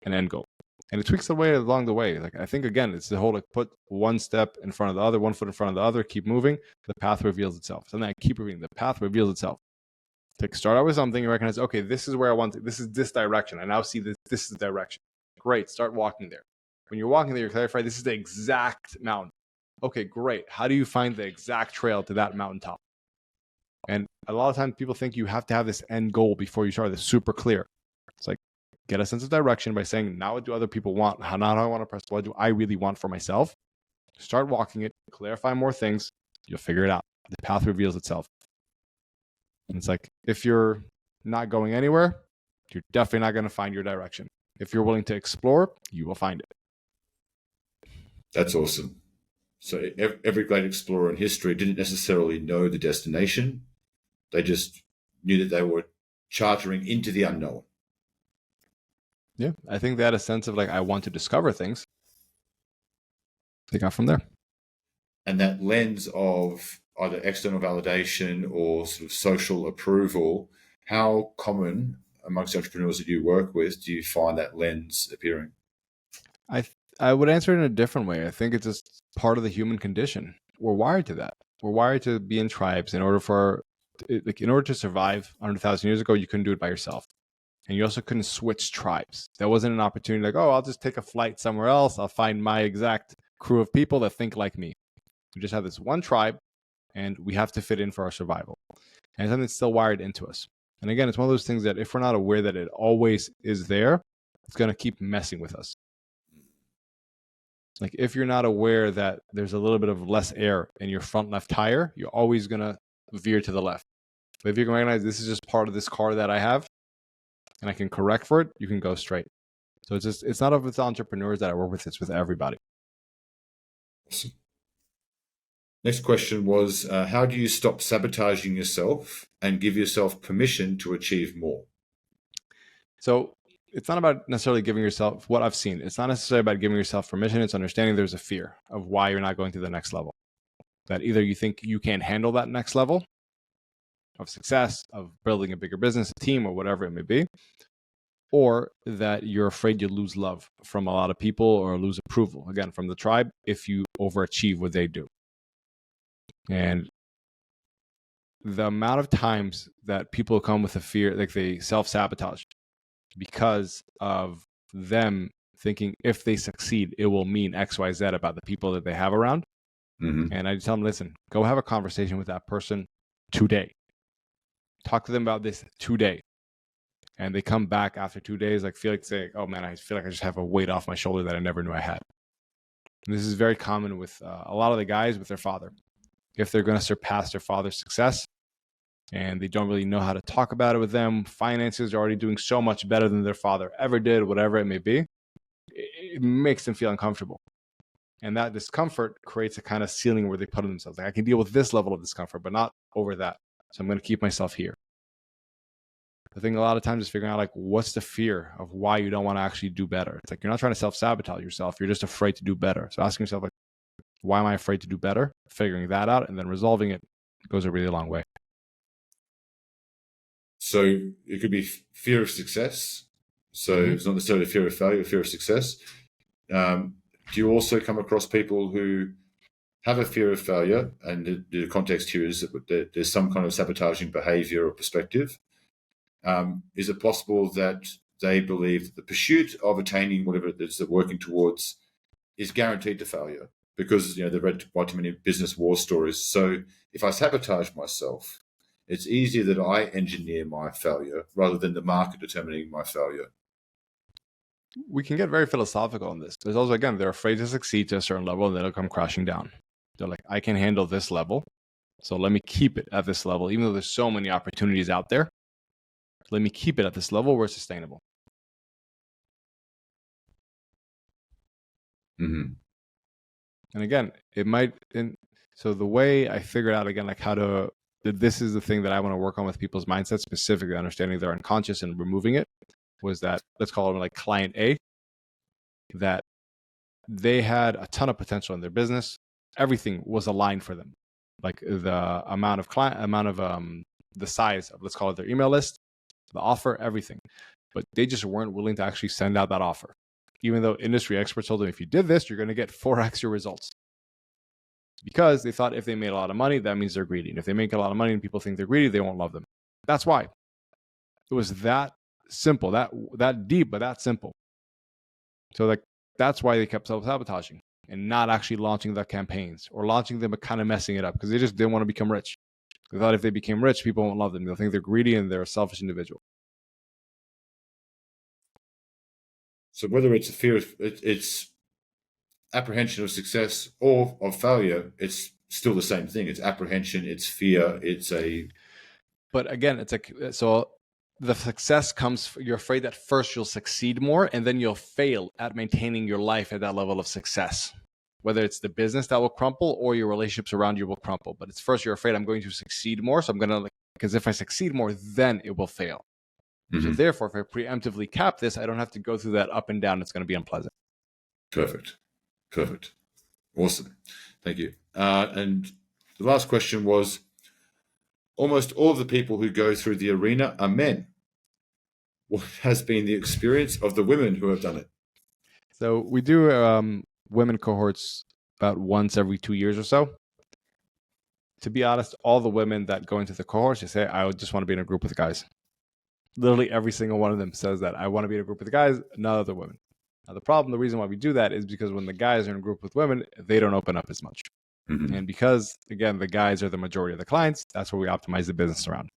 an end goal. And it tweaks the way along the way. Like, I think, again, it's the whole, like, put one step in front of the other, one foot in front of the other, keep moving, the path reveals itself. So then I keep reading, the path reveals itself. Like, start out with something, you recognize, okay, this is where I want to, this is this direction. I now see this is the direction. Great, start walking there. When you're walking there, you're clarified, this is the exact mountain. Okay, great. How do you find the exact trail to that mountaintop? And a lot of times people think you have to have this end goal before you start. This super clear. It's like, get a sense of direction by saying, now what do other people want? How do I want to press? What do I really want for myself? Start walking it, clarify more things. You'll figure it out. The path reveals itself. And it's like, if you're not going anywhere, you're definitely not going to find your direction. If you're willing to explore, you will find it. That's awesome. So every great explorer in history didn't necessarily know the destination, They just knew that they were chartering into the unknown. Yeah, I think they had a sense of like, I want to discover things. They got from there. And that lens of either external validation or sort of social approval, how common amongst entrepreneurs that you work with do you find that lens appearing? I would answer it in a different way. I think it's just part of the human condition. We're wired to that. We're wired to be in tribes. In order to survive 100,000 years ago, you couldn't do it by yourself. And you also couldn't switch tribes. There wasn't an opportunity like, oh, I'll just take a flight somewhere else. I'll find my exact crew of people that think like me. We just have this one tribe, and we have to fit in for our survival. And something that's still wired into us. And again, it's one of those things that if we're not aware that it always is there, it's going to keep messing with us. Like if you're not aware that there's a little bit of less air in your front left tire, you're always going to veer to the left. But if you can recognize this is just part of this car that I have and I can correct for it, you can go straight. So it's not with entrepreneurs that I work with, it's with everybody. Awesome. Next question was, how do you stop sabotaging yourself and give yourself permission to achieve more? So it's not about necessarily giving yourself, what I've seen, it's not necessarily about giving yourself permission. It's understanding there's a fear of why you're not going to the next level. That either you think you can't handle that next level of success, of building a bigger business, a team, or whatever it may be, or that you're afraid you lose love from a lot of people or lose approval, again, from the tribe, if you overachieve what they do. And the amount of times that people come with a fear, like they self-sabotage because of them thinking if they succeed, it will mean X, Y, Z about the people that they have around. Mm-hmm. And I just tell them, listen, go have a conversation with that person today. Talk to them about this today. And they come back after 2 days, like feel like saying, oh man, I feel like I just have a weight off my shoulder that I never knew I had. And this is very common with a lot of the guys with their father. If they're going to surpass their father's success and they don't really know how to talk about it with them, finances are already doing so much better than their father ever did, whatever it may be, it makes them feel uncomfortable. And that discomfort creates a kind of ceiling where they put on themselves. Like I can deal with this level of discomfort, but not over that. So I'm going to keep myself here. The thing a lot of times is figuring out like, what's the fear of why you don't want to actually do better? It's like, you're not trying to self-sabotage yourself. You're just afraid to do better. So asking yourself, like, why am I afraid to do better? Figuring that out and then resolving it goes a really long way. So it could be fear of success. So it's not necessarily fear of failure, fear of success. Do you also come across people who have a fear of failure? And the context here is that there's some kind of sabotaging behavior or perspective. Is it possible that they believe that the pursuit of attaining whatever it is they're working towards is guaranteed to failure? Because they've read quite too many business war stories. So if I sabotage myself, it's easier that I engineer my failure rather than the market determining my failure. We can get very philosophical on this. There's also, again, they're afraid to succeed to a certain level and then it'll come crashing down. They're like, I can handle this level, so let me keep it at this level. Even though there's so many opportunities out there, let me keep it at this level where it's sustainable. Mm-hmm. And again, so the way I figured out, again, like this is the thing that I want to work on with people's mindsets, specifically understanding their unconscious and removing it, was that, let's call them like client A, that they had a ton of potential in their business. Everything was aligned for them. Like the amount of the size of, let's call it their email list, the offer, everything. But they just weren't willing to actually send out that offer. Even though industry experts told them, if you did this, you're going to get 4x your results. Because they thought if they made a lot of money, that means they're greedy. And if they make a lot of money and people think they're greedy, they won't love them. That's why. It was that simple, that deep, but that simple. So like that's why they kept self-sabotaging and not actually launching the campaigns or launching them but kind of messing it up because they just didn't want to become rich. They thought if they became rich, people won't love them. They'll think they're greedy and they're a selfish individual. So whether it's a fear, it's apprehension of success or of failure, it's still the same thing. It's apprehension, it's fear, But again, it's like, so the success comes, you're afraid that first you'll succeed more and then you'll fail at maintaining your life at that level of success. Whether it's the business that will crumple or your relationships around you will crumple. But it's first you're afraid I'm going to succeed more, so I'm going to like Because if I succeed more, then it will fail. So therefore, if I preemptively cap this, I don't have to go through that up and down. It's going to be unpleasant. Perfect. Awesome. Thank you. And the last question was, almost all of the people who go through the arena are men. What has been the experience of the women who have done it? So we do women cohorts about once every 2 years or so. To be honest, all the women that go into the cohorts, they say, I just want to be in a group with guys. Literally every single one of them says that. I want to be in a group with the guys, not other women. Now, the reason why we do that is because when the guys are in a group with women, they don't open up as much. And because, again, the guys are the majority of the clients, that's where we optimize the business around.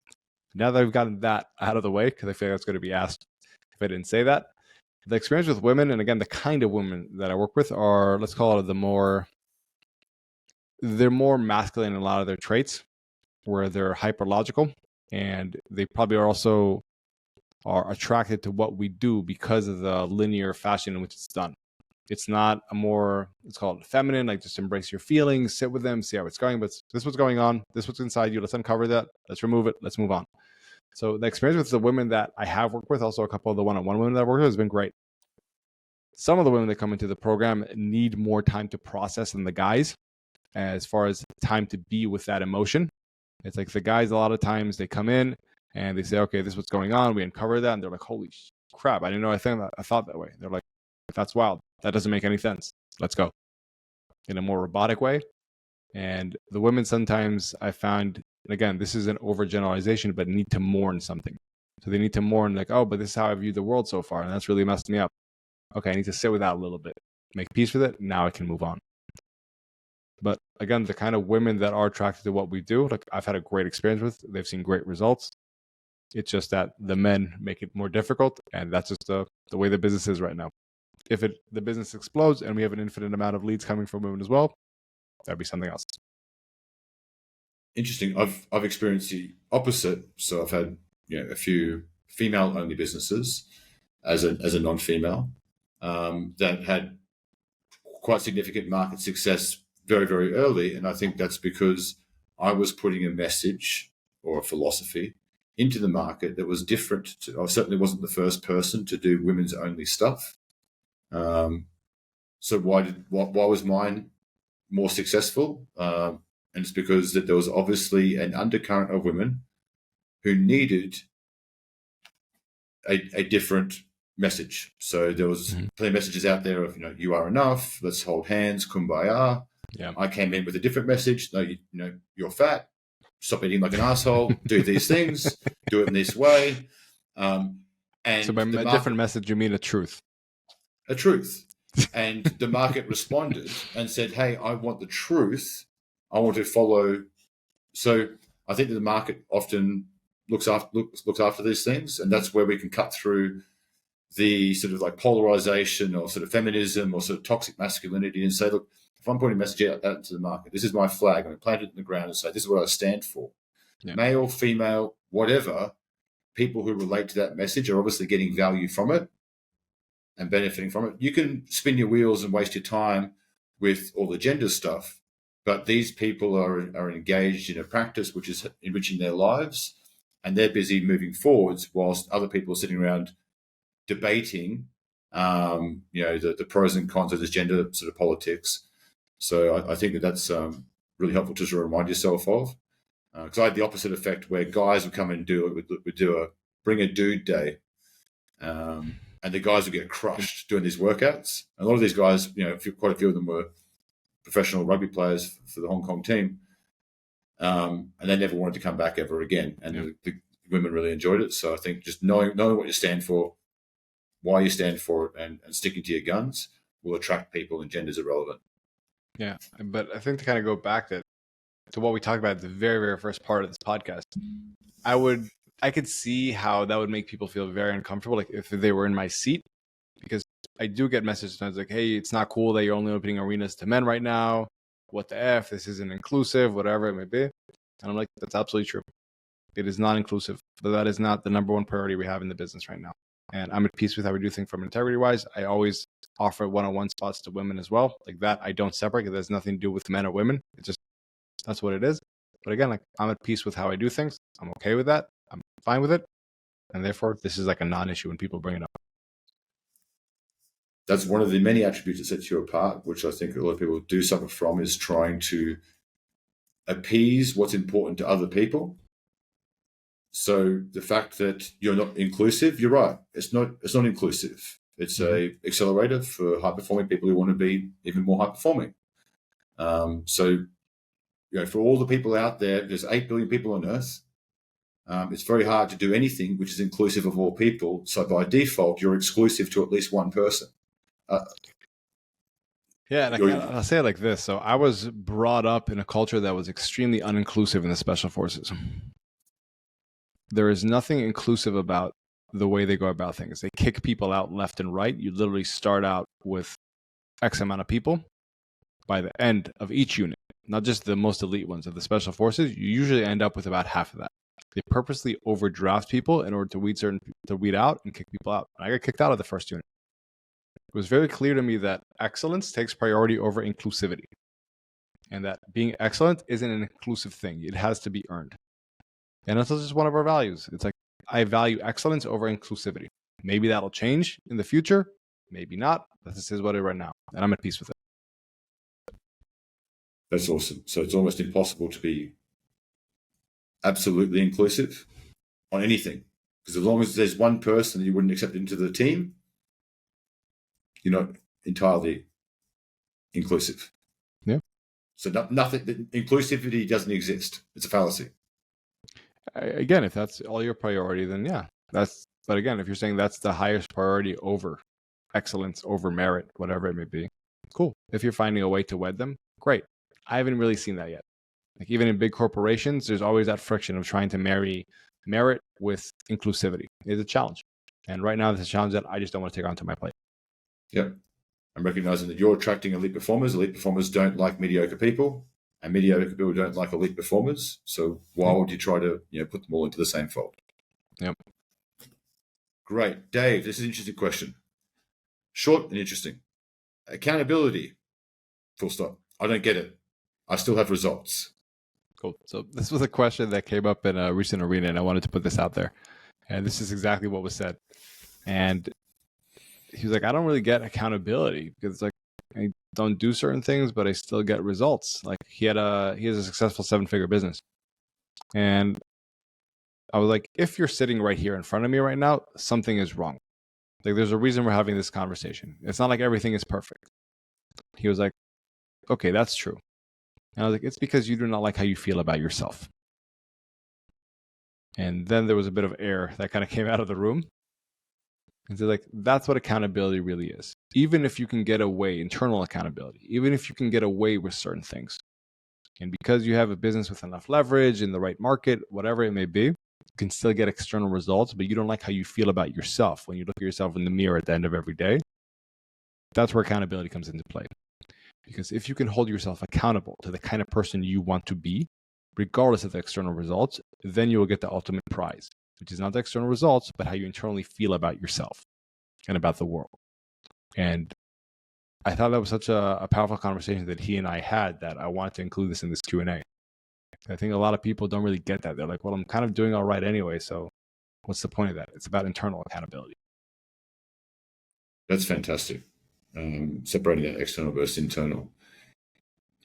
Now that we've gotten that out of the way, because I feel like that's going to be asked if I didn't say that, the experience with women, and again, the kind of women that I work with are, let's call it they're more masculine in a lot of their traits, where they're hyper logical, and they probably are attracted to what we do because of the linear fashion in which it's done. It's not let's call it feminine, like just embrace your feelings, sit with them, see how it's going. But this is what's going on. This is what's inside you. Let's uncover that. Let's remove it. Let's move on. So the experience with the women that I have worked with, also a couple of the one-on-one women that I've worked with, has been great. Some of the women that come into the program need more time to process than the guys, as far as time to be with that emotion. It's like the guys, a lot of times they come in and they say, okay, this is what's going on. We uncover that. And they're like, holy crap, I didn't know I thought that way. They're like, that's wild. That doesn't make any sense. Let's go. In a more robotic way. And the women sometimes I found, again, this is an overgeneralization, but need to mourn something. So they need to mourn like, oh, but this is how I view the world so far. And that's really messed me up. Okay, I need to sit with that a little bit. Make peace with it. Now I can move on. But again, the kind of women that are attracted to what we do, like I've had a great experience with, they've seen great results. It's just that the men make it more difficult. And that's just the way the business is right now. If the business explodes and we have an infinite amount of leads coming from women as well, that'd be something else. Interesting. I've experienced the opposite. So I've had a few female-only businesses as a non-female that had quite significant market success very, very early. And I think that's because I was putting a message or a philosophy into the market that was different. I certainly wasn't the first person to do women's only stuff. So why was mine more successful? And it's because that there was obviously an undercurrent of women who needed a different message. So there was plenty of messages out there of, you are enough, let's hold hands, kumbaya. Yeah. I came in with a different message. No, you're fat. Stop eating like an asshole. Do these things. Do it in this way. And so by a different message, you mean a truth. A truth. And the market responded and said, hey, I want the truth. I want to follow. So I think that the market often looks after these things. And that's where we can cut through the sort of like polarization or sort of feminism or sort of toxic masculinity and say, look, if I'm putting a message out into the market, this is my flag. I'm going to plant it in the ground and say, this is what I stand for. Yeah. Male, female, whatever, people who relate to that message are obviously getting value from it and benefiting from it. You can spin your wheels and waste your time with all the gender stuff, but these people are engaged in a practice which is enriching their lives, and they're busy moving forwards whilst other people are sitting around debating, the pros and cons of this gender sort of politics. So I think that's really helpful to sort of remind yourself of. Because I had the opposite effect where guys would come and bring a dude day. And the guys would get crushed doing these workouts. And a lot of these guys, quite a few of them were professional rugby players for the Hong Kong team. And they never wanted to come back ever again. And the women really enjoyed it. So I think just knowing what you stand for, why you stand for it, and sticking to your guns will attract people, and gender's irrelevant. Yeah, but I think to kind of go back to what we talked about at the very, very first part of this podcast, I could see how that would make people feel very uncomfortable, like if they were in my seat, because I do get messages sometimes like, hey, it's not cool that you're only opening arenas to men right now. What the F? This isn't inclusive, whatever it may be. And I'm like, that's absolutely true. It is not inclusive, but that is not the number one priority we have in the business right now. And I'm at peace with how we do things from integrity-wise. I always offer one-on-one spots to women as well. Like that, I don't separate. It has nothing to do with men or women. It's just, that's what it is. But again, like I'm at peace with how I do things. I'm okay with that. I'm fine with it. And therefore, this is like a non-issue when people bring it up. That's one of the many attributes that sets you apart, which I think a lot of people do suffer from, is trying to appease what's important to other people. So the fact that you're not inclusive, you're right. It's not inclusive. It's a accelerator for high performing people who want to be even more high performing. So, for all the people out there, there's 8 billion people on Earth. It's very hard to do anything which is inclusive of all people. So by default, you're exclusive to at least one person. Yeah, and I'll say it like this. So I was brought up in a culture that was extremely uninclusive in the special forces. There is nothing inclusive about the way they go about things. They kick people out left and right. You literally start out with X amount of people. By the end of each unit, not just the most elite ones of the special forces, you usually end up with about half of that. They purposely overdraft people in order to weed out and kick people out. And I got kicked out of the first unit. It was very clear to me that excellence takes priority over inclusivity, and that being excellent isn't an inclusive thing. It has to be earned. And that's just one of our values. It's like, I value excellence over inclusivity. Maybe that'll change in the future, maybe not, but this is what it is right now, and I'm at peace with it. That's awesome. So it's almost impossible to be absolutely inclusive on anything, because as long as there's one person you wouldn't accept into the team, you're not entirely inclusive. Yeah. So nothing, inclusivity doesn't exist. It's a fallacy. Again, if that's all your priority, then yeah, but again, if you're saying that's the highest priority over excellence, over merit, whatever it may be, cool. If you're finding a way to wed them, great. I haven't really seen that yet. Like even in big corporations, there's always that friction of trying to marry merit with inclusivity. It's a challenge. And right now, it's a challenge that I just don't want to take onto my plate. Yep. I'm recognizing that you're attracting elite performers. Elite performers don't like mediocre people, and mediocre people don't like elite performers. So why would you try to put them all into the same fold? Yep. Great. Dave, this is an interesting question. Short and interesting. Accountability. Full stop. I don't get it. I still have results. Cool. So this was a question that came up in a recent arena, and I wanted to put this out there. And this is exactly what was said. And he was like, I don't really get accountability, because like I don't do certain things, but I still get results. Like he has a successful 7-figure business. And I was like, if you're sitting right here in front of me right now, something is wrong. Like there's a reason we're having this conversation. It's not like everything is perfect. He was like, okay, that's true. And I was like, it's because you do not like how you feel about yourself. And then there was a bit of air that kind of came out of the room. And so like, that's what accountability really is. Even if you can get away, internal accountability, even if you can get away with certain things. And because you have a business with enough leverage in the right market, whatever it may be, you can still get external results, but you don't like how you feel about yourself when you look at yourself in the mirror at the end of every day. That's where accountability comes into play. Because if you can hold yourself accountable to the kind of person you want to be, regardless of the external results, then you will get the ultimate prize, which is not the external results, but how you internally feel about yourself and about the world. And I thought that was such a powerful conversation that he and I had, that I wanted to include this in this Q&A. I think a lot of people don't really get that. They're like, well, I'm kind of doing all right anyway, so what's the point of that? It's about internal accountability. That's fantastic. Separating that external versus internal.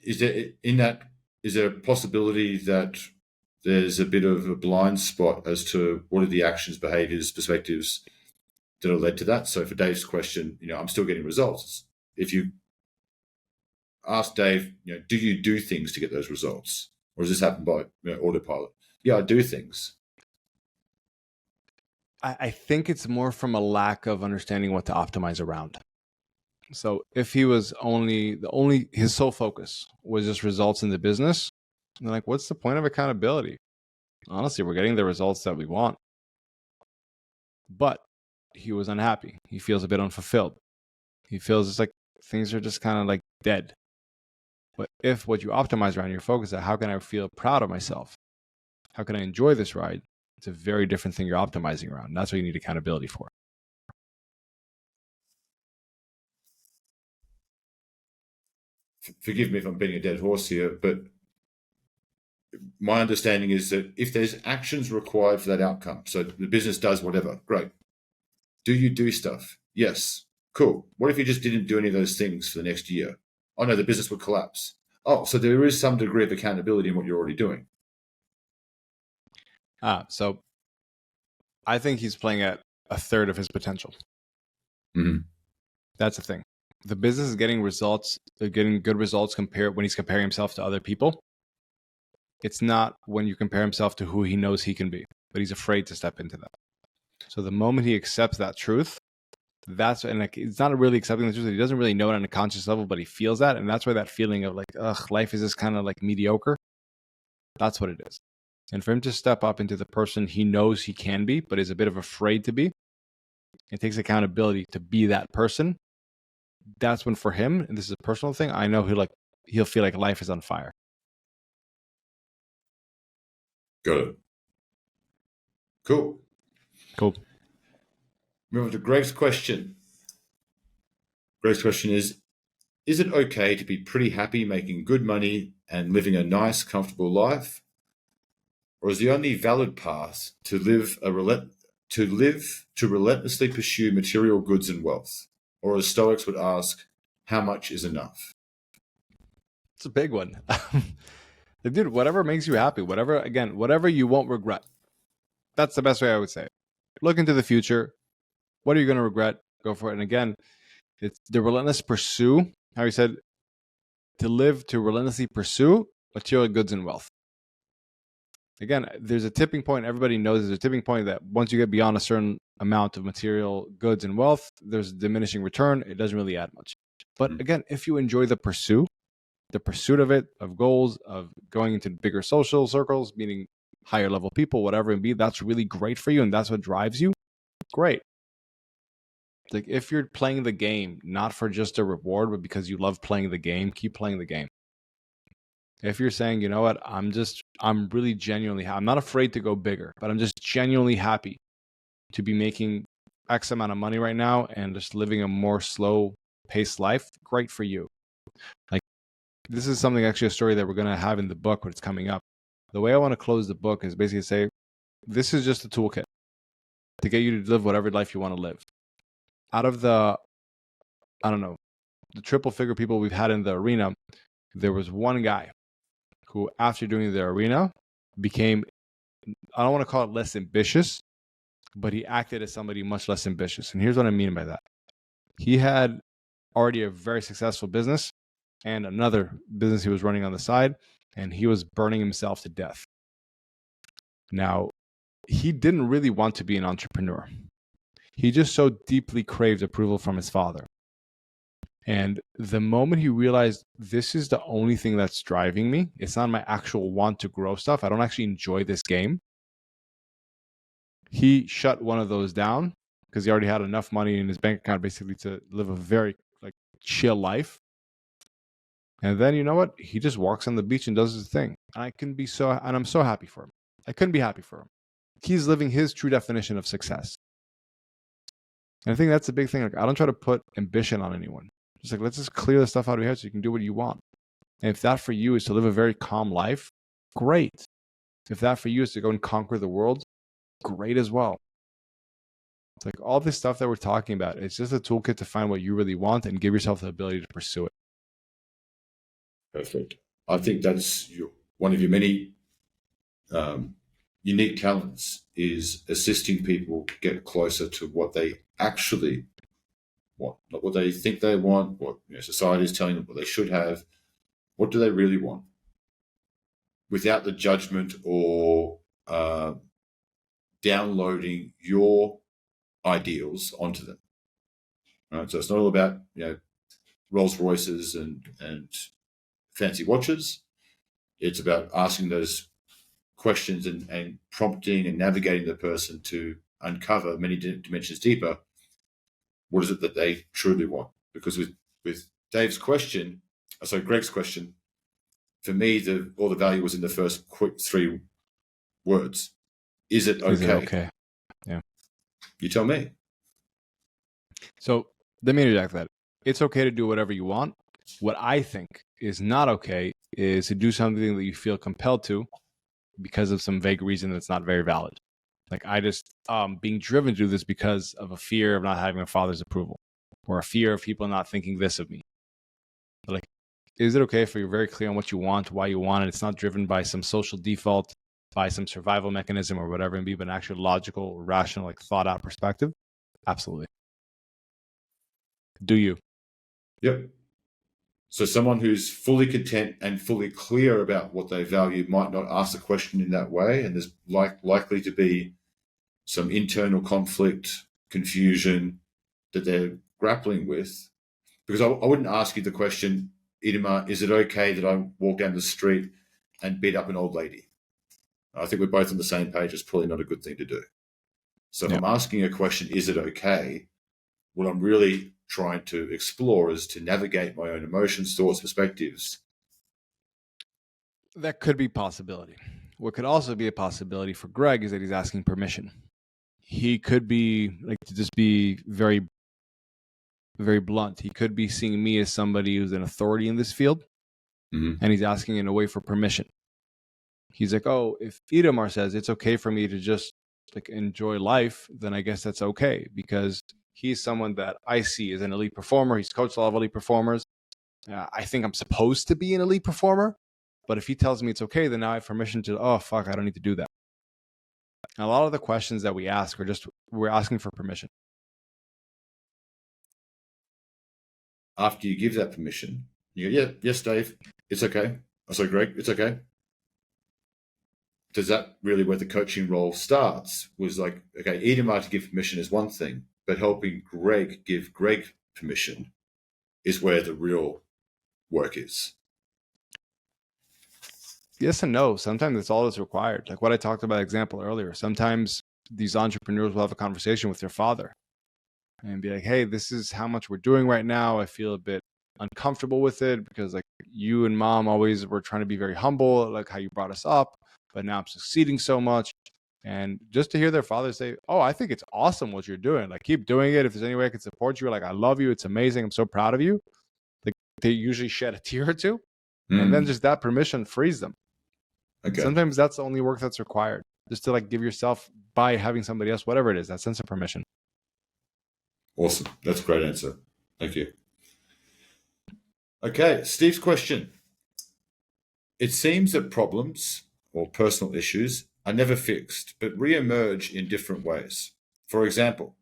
Is there a possibility that there's a bit of a blind spot as to what are the actions, behaviors, perspectives that are led to that? So for Dave's question, I'm still getting results. If you ask Dave, do you do things to get those results? Or does this happen by autopilot? Yeah, I do things. I think it's more from a lack of understanding what to optimize around. So if he was his sole focus was just results in the business, then like, what's the point of accountability? Honestly, we're getting the results that we want. But he was unhappy. He feels a bit unfulfilled. He feels it's like things are just kind of like dead. But if what you optimize around your focus is how can I feel proud of myself? How can I enjoy this ride? It's a very different thing you're optimizing around. That's what you need accountability for. Forgive me if I'm beating a dead horse here, but my understanding is that if there's actions required for that outcome, so the business does whatever, great. Do you do stuff? Yes. Cool. What if you just didn't do any of those things for the next year? Oh no, the business would collapse. Oh, so there is some degree of accountability in what you're already doing. So I think he's playing at a third of his potential. Mm-hmm. That's the thing. The business is getting results, getting good results when he's comparing himself to other people. It's not when you compare himself to who he knows he can be, but he's afraid to step into that. So the moment he accepts that truth, it's not really accepting the truth. He doesn't really know it on a conscious level, but he feels that. And that's where that feeling of like, ugh, life is just kind of like mediocre. That's what it is. And for him to step up into the person he knows he can be, but is a bit of afraid to be, it takes accountability to be that person. That's when for him, and this is a personal thing, I know he'll feel like life is on fire. Got it. Cool. Move on to Greg's question. Greg's question is it okay to be pretty happy making good money and living a nice, comfortable life? Or is the only valid path to relentlessly pursue material goods and wealth? Or as Stoics would ask, how much is enough? It's a big one. Dude, whatever makes you happy, whatever you won't regret. That's the best way I would say it. Look into the future. What are you going to regret? Go for it. And again, it's the relentless pursue, how he said, to relentlessly pursue material goods and wealth. Again, there's a tipping point. Everybody knows there's a tipping point that once you get beyond a certain amount of material goods and wealth, there's a diminishing return. It doesn't really add much. But again, if you enjoy the pursuit of it, of goals, of going into bigger social circles, meeting higher level people, whatever it be, that's really great for you and that's what drives you. Great. Like if you're playing the game, not for just a reward, but because you love playing the game, keep playing the game. If you're saying, you know what, I'm really genuinely, I'm not afraid to go bigger, but I'm just genuinely happy to be making X amount of money right now and just living a more slow paced life. Great for you. Like this is something, actually a story that we're going to have in the book when it's coming up. The way I want to close the book is basically say, this is just a toolkit to get you to live whatever life you want to live. Out of the triple figure people we've had in the arena, there was one guy who, after doing the arena, became, I don't want to call it less ambitious, but he acted as somebody much less ambitious. And here's what I mean by that. He had already a very successful business and another business he was running on the side, and he was burning himself to death. Now, he didn't really want to be an entrepreneur. He just so deeply craved approval from his father. And the moment he realized this is the only thing that's driving me, it's not my actual want to grow stuff, I don't actually enjoy this game, he shut one of those down because he already had enough money in his bank account basically to live a very chill life. And then, you know what? He just walks on the beach and does his thing. And I'm so happy for him. I couldn't be happy for him. He's living his true definition of success. And I think that's the big thing. I don't try to put ambition on anyone. Just let's just clear the stuff out of your head so you can do what you want. And if that for you is to live a very calm life, great. If that for you is to go and conquer the world, great as well. It's like all this stuff that we're talking about, it's just a toolkit to find what you really want and give yourself the ability to pursue it. Perfect. I think that's one of your many unique talents is assisting people get closer to what they actually want, not what they think they want, what society is telling them what they should have. What do they really want? Without the judgment or downloading your ideals onto them. Right? So it's not all about Rolls Royces and fancy watches. It's about asking those questions and prompting and navigating the person to uncover many dimensions deeper. What is it that they truly want? Because with Greg's question, for me, all the value was in the first quick 3 words. Is it okay? Is it okay? Yeah. You tell me. So let me interject that. It's okay to do whatever you want. What I think is not okay is to do something that you feel compelled to because of some vague reason that's not very valid. Like I just being driven to do this because of a fear of not having a father's approval or a fear of people not thinking this of me. But like, is it okay if you're very clear on what you want, why you want it? It's not driven by some social default, by some survival mechanism or whatever it may be, but an actual logical, rational, like thought out perspective? Absolutely. Do you? Yep. So someone who's fully content and fully clear about what they value might not ask the question in that way, and there's likely to be some internal conflict, confusion that they're grappling with. Because I wouldn't ask you the question, Idema, is it okay that I walk down the street and beat up an old lady? I think we're both on the same page. It's probably not a good thing to do. So if I'm asking a question, is it okay? What I'm really trying to explore is to navigate my own emotions, thoughts, perspectives. That could be a possibility. What could also be a possibility for Greg is that he's asking permission. He could be, like, to just be very, very blunt, he could be seeing me as somebody who's an authority in this field, and he's asking in a way for permission. He's like, oh, if Idemar says it's okay for me to just like enjoy life, then I guess that's okay, because he's someone that I see as an elite performer. He's coached a lot of elite performers. I think I'm supposed to be an elite performer, but if he tells me it's okay, then now I have permission to, oh, fuck, I don't need to do that. And a lot of the questions that we ask are just, we're asking for permission. After you give that permission, you go, yeah, yes, Dave, it's okay. Oh, sorry, Greg, it's okay. Does that really where the coaching role starts? Was like, okay, Idemar to give permission is one thing, but helping Greg give Greg permission is where the real work is. Yes and no. Sometimes that's all that's required. Like what I talked about example earlier. Sometimes these entrepreneurs will have a conversation with their father and be like, hey, this is how much we're doing right now. I feel a bit uncomfortable with it because like you and mom always were trying to be very humble, like how you brought us up, but now I'm succeeding so much. And just to hear their father say, oh, I think it's awesome what you're doing. Like keep doing it. If there's any way I can support you, like I love you. It's amazing. I'm so proud of you. Like they usually shed a tear or two. And then just that permission frees them. Okay. Sometimes that's the only work that's required, just to like give yourself, by having somebody else, whatever it is, that sense of permission. Awesome. That's a great answer. Thank you. Okay, Steve's question. It seems that problems or personal issues are never fixed, but re-emerge in different ways. For example,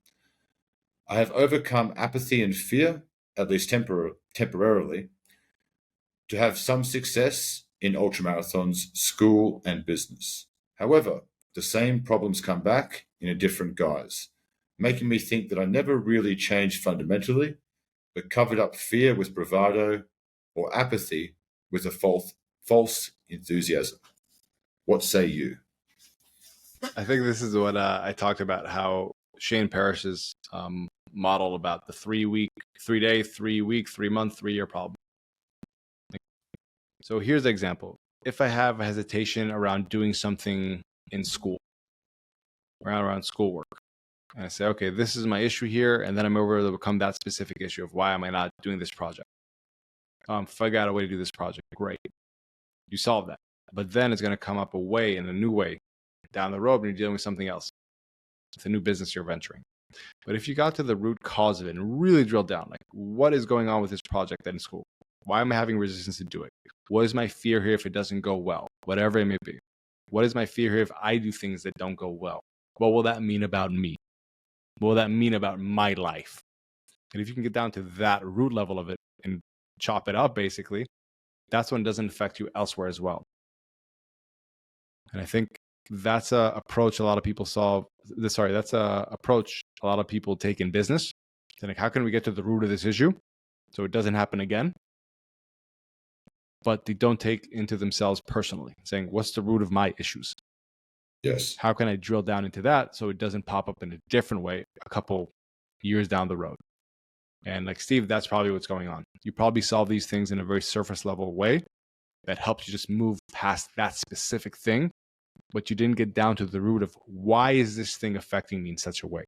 I have overcome apathy and fear, at least temporarily, to have some success in ultramarathons, school, and business. However, the same problems come back in a different guise, making me think that I never really changed fundamentally, but covered up fear with bravado or apathy with a false enthusiasm. What say you? I think this is what I talked about, how Shane Parrish's model about the 3 week, 3 day, 3 week, 3 month, 3 year problem. So here's the example. If I have a hesitation around doing something in school, around schoolwork, and I say, okay, this is my issue here, and then I'm over to become that specific issue of why am I not doing this project? Figure out a way to do this project. Great. You solve that. But then it's going to come up a way, in a new way, down the road when you're dealing with something else. It's a new business you're venturing. But if you got to the root cause of it and really drill down, like what is going on with this project in school? Why am I having resistance to do it? What is my fear here if it doesn't go well? Whatever it may be. What is my fear here if I do things that don't go well? What will that mean about me? What will that mean about my life? And if you can get down to that root level of it and chop it up, basically, that's when it doesn't affect you elsewhere as well. And I think that's a approach a lot of people that's a approach a lot of people take in business. So like, how can we get to the root of this issue so it doesn't happen again? But they don't take into themselves personally, saying, what's the root of my issues? Yes. How can I drill down into that so it doesn't pop up in a different way a couple years down the road? And like Steve, that's probably what's going on. You probably solve these things in a very surface level way that helps you just move past that specific thing, but you didn't get down to the root of why is this thing affecting me in such a way?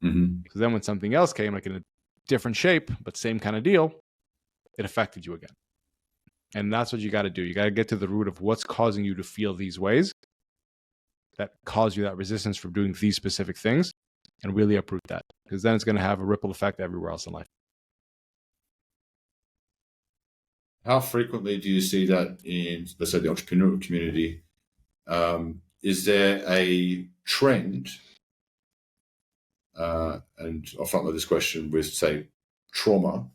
Mm-hmm. So then when something else came, like in a different shape, but same kind of deal, it affected you again. And that's what you got to do. You got to get to the root of what's causing you to feel these ways that cause you that resistance from doing these specific things, and really uproot that, because then it's going to have a ripple effect everywhere else in life. How frequently do you see that in, let's say, the entrepreneurial community? Is there a trend, and I'll front load this question with, say, trauma.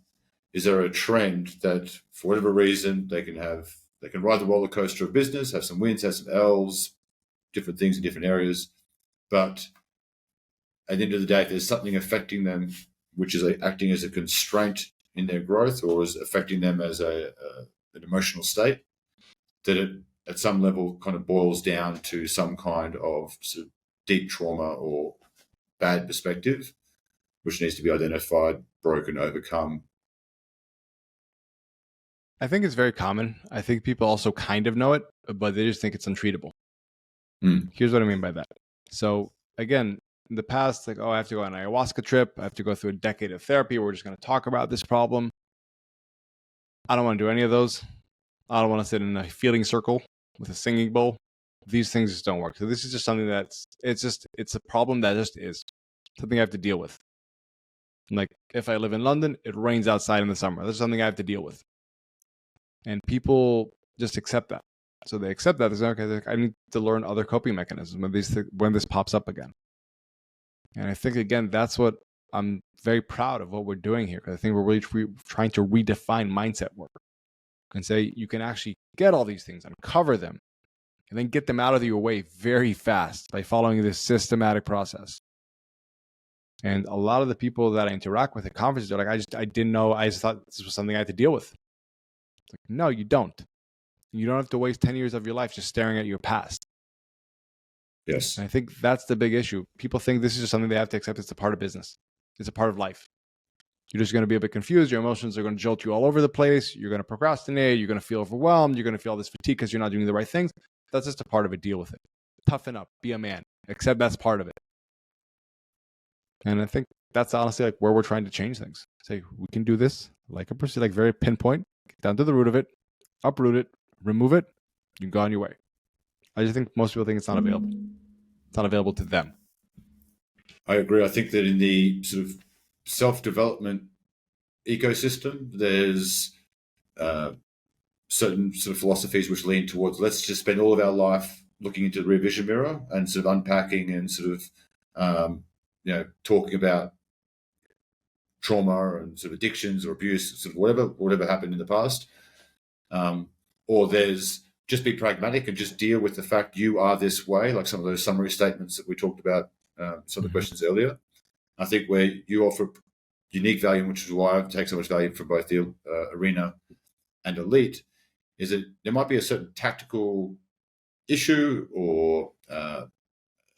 Is there a trend that, for whatever reason, they can ride the roller coaster of business, have some wins, have some L's, different things in different areas, but at the end of the day, if there's something affecting them, which is acting as a constraint in their growth, or is affecting them as an emotional state, that it at some level kind of boils down to some kind of sort of deep trauma or bad perspective, which needs to be identified, broken, overcome. I think it's very common. I think people also kind of know it, but they just think it's untreatable. Here's what I mean by that. So again, in the past, like, oh, I have to go on an ayahuasca trip. I have to go through a decade of therapy. We're just going to talk about this problem. I don't want to do any of those. I don't want to sit in a feeling circle with a singing bowl. These things just don't work. So this is just something it's a problem that just is something I have to deal with. Like if I live in London, it rains outside in the summer. That's something I have to deal with. And people just accept that. So they accept that. They say, okay, I need to learn other coping mechanisms when this pops up again. And I think, again, that's what I'm very proud of what we're doing here. Because I think we're really trying to redefine mindset work and say you can actually get all these things, uncover them, and then get them out of your way very fast by following this systematic process. And a lot of the people that I interact with at conferences are like, I didn't know. I just thought this was something I had to deal with. Like, no, you don't. You don't have to waste 10 years of your life just staring at your past. Yes. And I think that's the big issue. People think this is just something they have to accept. It's a part of business. It's a part of life. You're just going to be a bit confused. Your emotions are going to jolt you all over the place. You're going to procrastinate. You're going to feel overwhelmed. You're going to feel all this fatigue because you're not doing the right things. That's just a part of it. Deal with it. Toughen up. Be a man. Accept that's part of it. And I think that's honestly like where we're trying to change things. Say, we can do this like a person, like very pinpoint, get down to the root of it, uproot it, remove it, you can go on your way. I just think most people think it's not available. It's not available to them. I agree. I think that in the sort of self-development ecosystem, there's certain sort of philosophies which lean towards, let's just spend all of our life looking into the rear vision mirror and sort of unpacking and sort of, talking about trauma and sort of addictions or abuse, sort of whatever happened in the past. Or there's just be pragmatic and just deal with the fact you are this way, like some of those summary statements that we talked about, some of the questions earlier. I think where you offer unique value, which is why I take so much value from both the arena and elite, is that there might be a certain tactical issue or a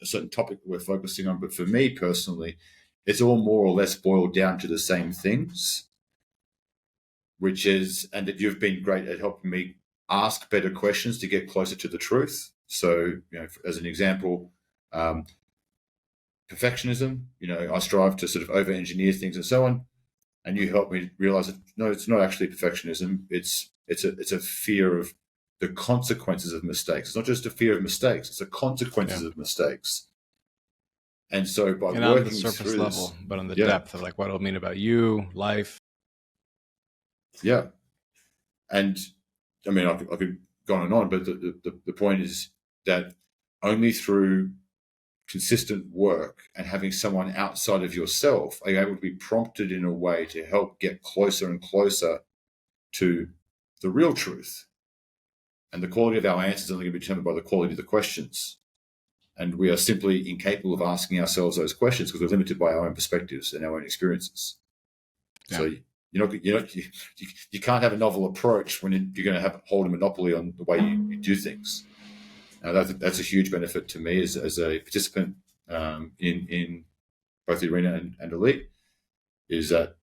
certain topic we're focusing on. But for me personally, it's all more or less boiled down to the same things, which is, and that you've been great at helping me ask better questions to get closer to the truth. So, as an example, perfectionism, I strive to sort of over-engineer things and so on. And you help me realize that, no, it's not actually perfectionism. It's a fear of the consequences of mistakes. It's not just a fear of mistakes. It's the consequences of mistakes. And so by working on the surface level, this, but on the depth of like what it'll mean about you, life. Yeah. And I mean, I could go on and on, but the point is that only through consistent work and having someone outside of yourself are you able to be prompted in a way to help get closer and closer to the real truth. And the quality of our answers is only going to be determined by the quality of the questions. And we are simply incapable of asking ourselves those questions because we're limited by our own perspectives and our own experiences. Yeah. So you can't have a novel approach when you're going to hold a monopoly on the way you do things. Now that's a huge benefit to me as a participant in both the arena and elite, is that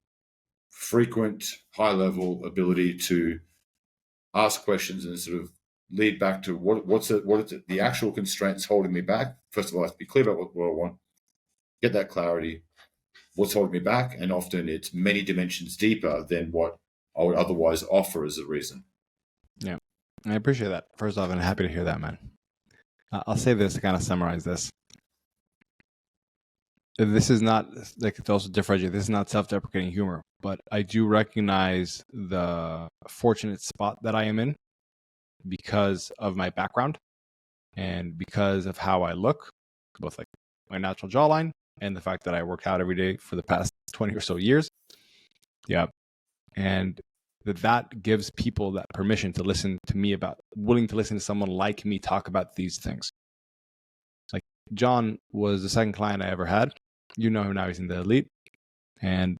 frequent high-level ability to ask questions and sort of lead back to what is the actual constraints holding me back. First of all, I have to be clear about what I want, get that clarity, what's holding me back, and often it's many dimensions deeper than what I would otherwise offer as a reason. Yeah, I appreciate that. First off, and I'm happy to hear that, man. I'll say this to kind of summarize this. This is not, like, to also differentiate, this is not self-deprecating humor, but I do recognize the fortunate spot that I am in because of my background and because of how I look, both like my natural jawline and the fact that I work out every day for the past 20 or so years. Yeah. And that gives people that permission to listen to me willing to listen to someone like me talk about these things. Like, John was the second client I ever had. You know him now, he's in the elite. And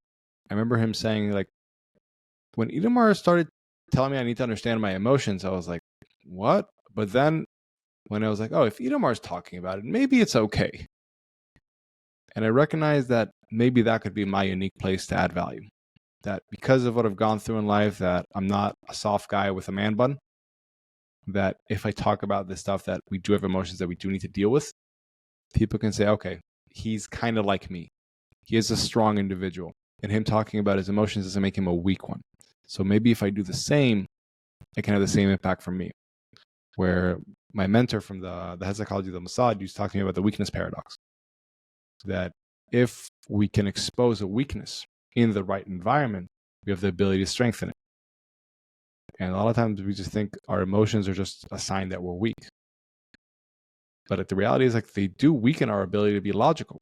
I remember him saying, like, when Idamar started telling me I need to understand my emotions, I was like, what? But then when I was like, oh, if Idamar's talking about it, maybe it's okay. And I recognized that maybe that could be my unique place to add value. That because of what I've gone through in life, that I'm not a soft guy with a man bun. That if I talk about this stuff, that we do have emotions that we do need to deal with, people can say, okay, he's kind of like me. He is a strong individual. And him talking about his emotions doesn't make him a weak one. So maybe if I do the same, it can have the same impact from me. Where my mentor from the head psychology of the Mossad used to talk to me about the weakness paradox. That if we can expose a weakness in the right environment, we have the ability to strengthen it. And a lot of times we just think our emotions are just a sign that we're weak. But the reality is, like, they do weaken our ability to be logical.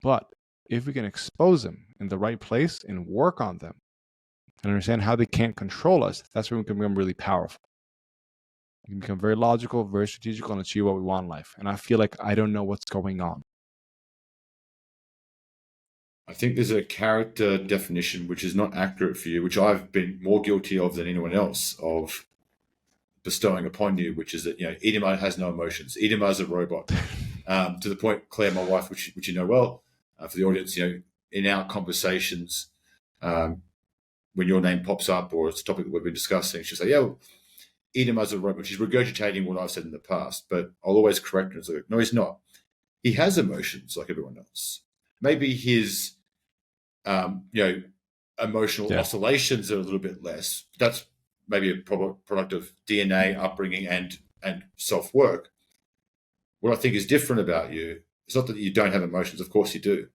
But if we can expose them in the right place and work on them and understand how they can't control us, that's when we can become really powerful. We can become very logical, very strategical, and achieve what we want in life. And I feel like I don't know what's going on. I think there's a character definition which is not accurate for you, which I've been more guilty of than anyone else of bestowing upon you, which is that, Idamar has no emotions. Idamar is a robot. To the point, Claire, my wife, which you know well, for the audience, in our conversations, when your name pops up or it's a topic that we've been discussing, she'll say, yeah, well, Idamar's a robot. She's regurgitating what I've said in the past, but I'll always correct her and say, no, he's not. He has emotions like everyone else. Maybe his emotional oscillations are a little bit less. That's maybe a product of DNA, upbringing, and self-work. What I think is different about you, it's not that you don't have emotions. Of course you do.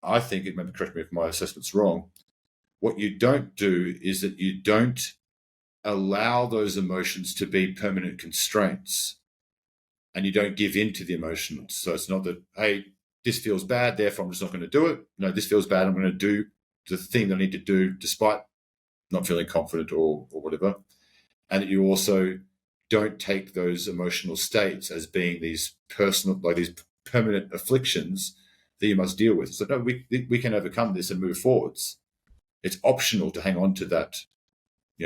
I think, it maybe correct me if my assessment's wrong, what you don't do is that you don't allow those emotions to be permanent constraints, and you don't give in to the emotions. So it's not that, hey, this feels bad, therefore I'm just not going to do it. No, this feels bad, I'm going to do the thing that I need to do despite not feeling confident or whatever. And that you also don't take those emotional states as being these personal, like these permanent afflictions that you must deal with. So no, we can overcome this and move forwards. It's optional to hang on to that,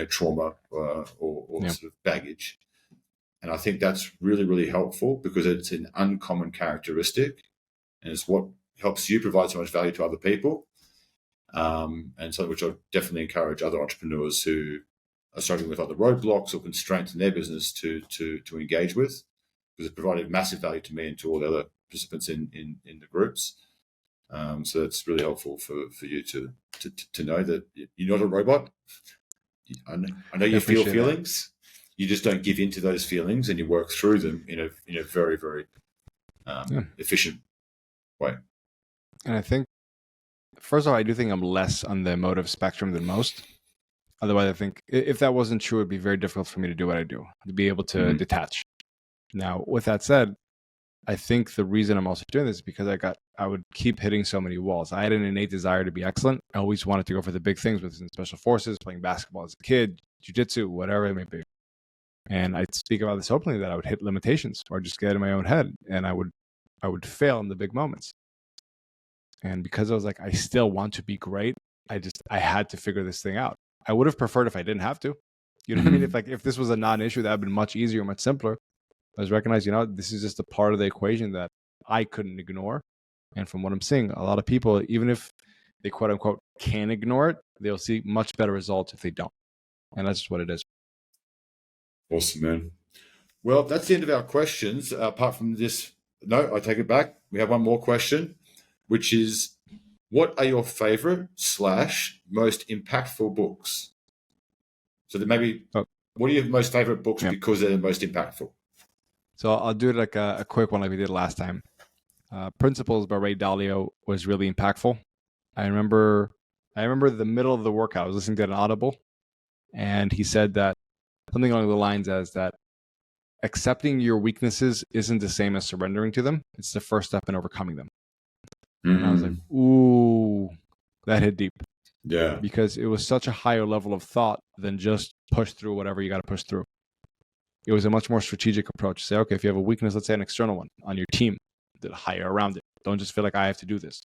trauma or sort of baggage. And I think that's really, really helpful because it's an uncommon characteristic, and it's what helps you provide so much value to other people. And something which I definitely encourage other entrepreneurs who are struggling with other roadblocks or constraints in their business to engage with, because it's provided massive value to me and to all the other participants in the groups. So it's really helpful for you to know that you're not a robot. I know you feel feelings. That. You just don't give into those feelings, and you work through them in a very, very efficient way. And I think, first of all, I do think I'm less on the emotive spectrum than most. Otherwise, I think if that wasn't true, it'd be very difficult for me to do what I do, to be able to detach. Now, with that said, I think the reason I'm also doing this is because I would keep hitting so many walls. I had an innate desire to be excellent. I always wanted to go for the big things, within special forces, playing basketball as a kid, jiu-jitsu, whatever it may be. And I'd speak about this openly, that I would hit limitations or just get in my own head, and I would fail in the big moments. And because I was like, I still want to be great, I had to figure this thing out. I would have preferred if I didn't have to. You know what I mean? If this was a non-issue, that would have been much easier, much simpler. I was recognized, this is just a part of the equation that I couldn't ignore. And from what I'm seeing, a lot of people, even if they quote unquote can ignore it, they'll see much better results if they don't. And that's just what it is. Awesome, man. Well, that's the end of our questions. Apart from this, no, I take it back. We have one more question, which is, what are your favorite / most impactful books? So that maybe, what are your most favorite books because they're the most impactful? So I'll do it like a quick one like we did last time. Principles by Ray Dalio was really impactful. I remember the middle of the workout, I was listening to an Audible, and he said that something along the lines as that accepting your weaknesses isn't the same as surrendering to them. It's the first step in overcoming them. And I was like, ooh, that hit deep. Yeah. Because it was such a higher level of thought than just push through whatever you got to push through. It was a much more strategic approach. Say, okay, if you have a weakness, let's say an external one on your team, that hire around it. Don't just feel like I have to do this.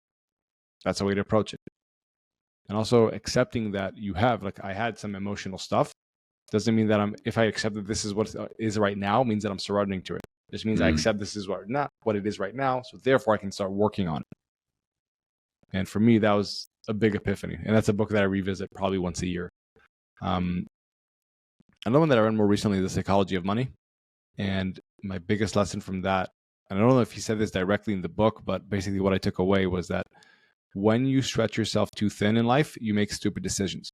That's a way to approach it. And also accepting that you have, like I had some emotional stuff, doesn't mean that if I accept that this is what is right now, means that I'm surrendering to it. It just means I accept this is what it is right now. So therefore I can start working on it. And for me, that was a big epiphany. And that's a book that I revisit probably once a year. Another one that I read more recently is The Psychology of Money. And my biggest lesson from that, and I don't know if he said this directly in the book, but basically what I took away was that when you stretch yourself too thin in life, you make stupid decisions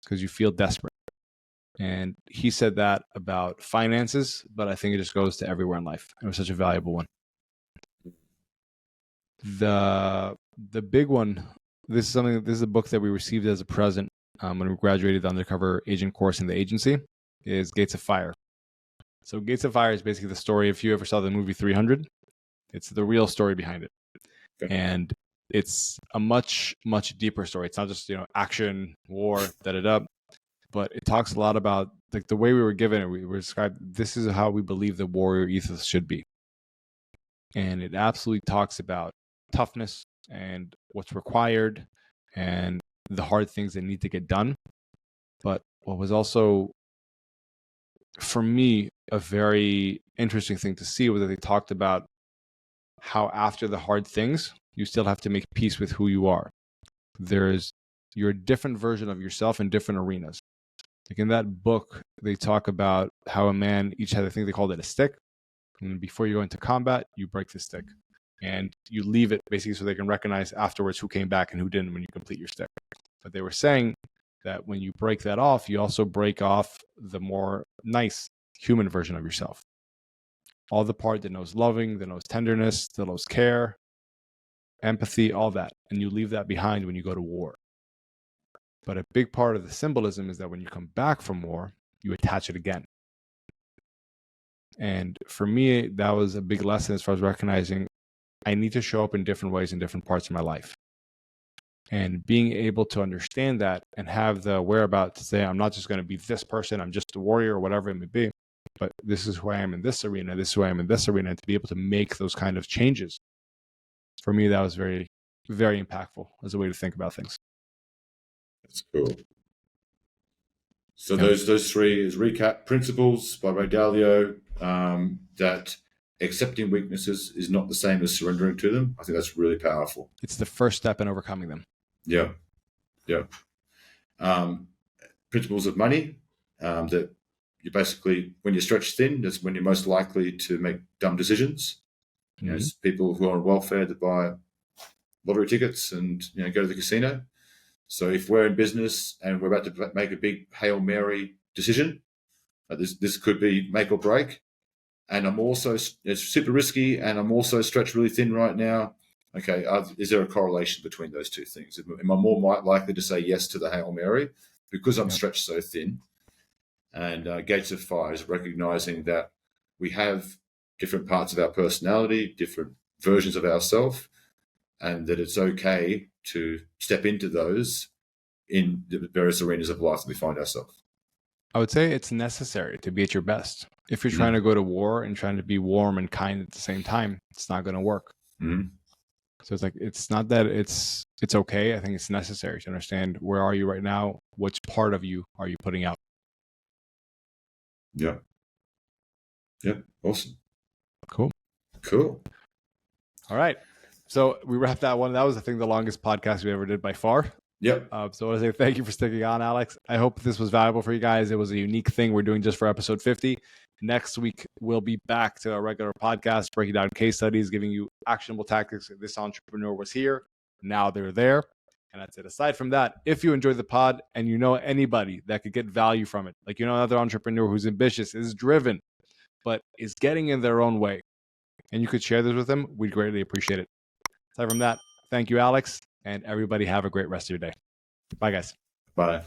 because you feel desperate. And he said that about finances, but I think it just goes to everywhere in life. It was such a valuable one. The big one, this is a book that we received as a present when we graduated the undercover agent course in the agency, is Gates of Fire. So Gates of Fire is basically the story, if you ever saw the movie 300, it's the real story behind it. Okay. And it's a much, much deeper story. It's not just, action, war, but it talks a lot about like the way we were given it. We were described, this is how we believe the warrior ethos should be. And it absolutely talks about toughness and what's required and the hard things that need to get done. But what was also, for me, a very interesting thing to see was that they talked about how after the hard things, you still have to make peace with who you are. You're a different version of yourself in different arenas. Like in that book, they talk about how a man each had, I think they called it a stick. And before you go into combat, you break the stick. And you leave it basically so they can recognize afterwards who came back and who didn't when you complete your stick. But they were saying that when you break that off, you also break off the more nice human version of yourself. All the part that knows loving, that knows tenderness, that knows care, empathy, all that. And you leave that behind when you go to war. But a big part of the symbolism is that when you come back from war, you attach it again. And for me, that was a big lesson as far as recognizing I need to show up in different ways in different parts of my life. And being able to understand that and have the whereabouts to say, I'm not just going to be this person, I'm just a warrior or whatever it may be, but this is who I am in this arena, this is who I am in this arena, and to be able to make those kind of changes. For me, that was very, very impactful as a way to think about things. That's cool. So those three is recap: Principles by Ray Dalio, that accepting weaknesses is not the same as surrendering to them. I think that's really powerful. It's the first step in overcoming them. Yeah. Principles of money, that you basically, when you're stretched thin, that's when you're most likely to make dumb decisions. Mm-hmm. It's people who are on welfare that buy lottery tickets and go to the casino. So if we're in business and we're about to make a big Hail Mary decision, this could be make or break. And it's super risky, and I'm also stretched really thin right now. Okay, is there a correlation between those two things? Am I more likely to say yes to the Hail Mary because I'm stretched so thin? And Gates of Fire is recognizing that we have different parts of our personality, different versions of ourselves, and that it's okay to step into those in the various arenas of life that we find ourselves. I would say it's necessary to be at your best. If you're trying to go to war and trying to be warm and kind at the same time, it's not going to work. Mm-hmm. So it's like, it's not that it's okay. I think it's necessary to understand where are you right now? Which part of you are you putting out? Yeah. Awesome. Cool. All right. So we wrapped that one. That was, I think, the longest podcast we ever did by far. Yep. So I want to say thank you for sticking on, Alex. I hope this was valuable for you guys. It was a unique thing we're doing just for episode 50. Next week, we'll be back to a regular podcast, breaking down case studies, giving you actionable tactics. This entrepreneur was here. Now they're there. And that's it. Aside from that, if you enjoyed the pod and you know anybody that could get value from it, like another entrepreneur who's ambitious, is driven, but is getting in their own way, and you could share this with them, we'd greatly appreciate it. Aside from that, thank you, Alex, and everybody have a great rest of your day. Bye, guys. Bye.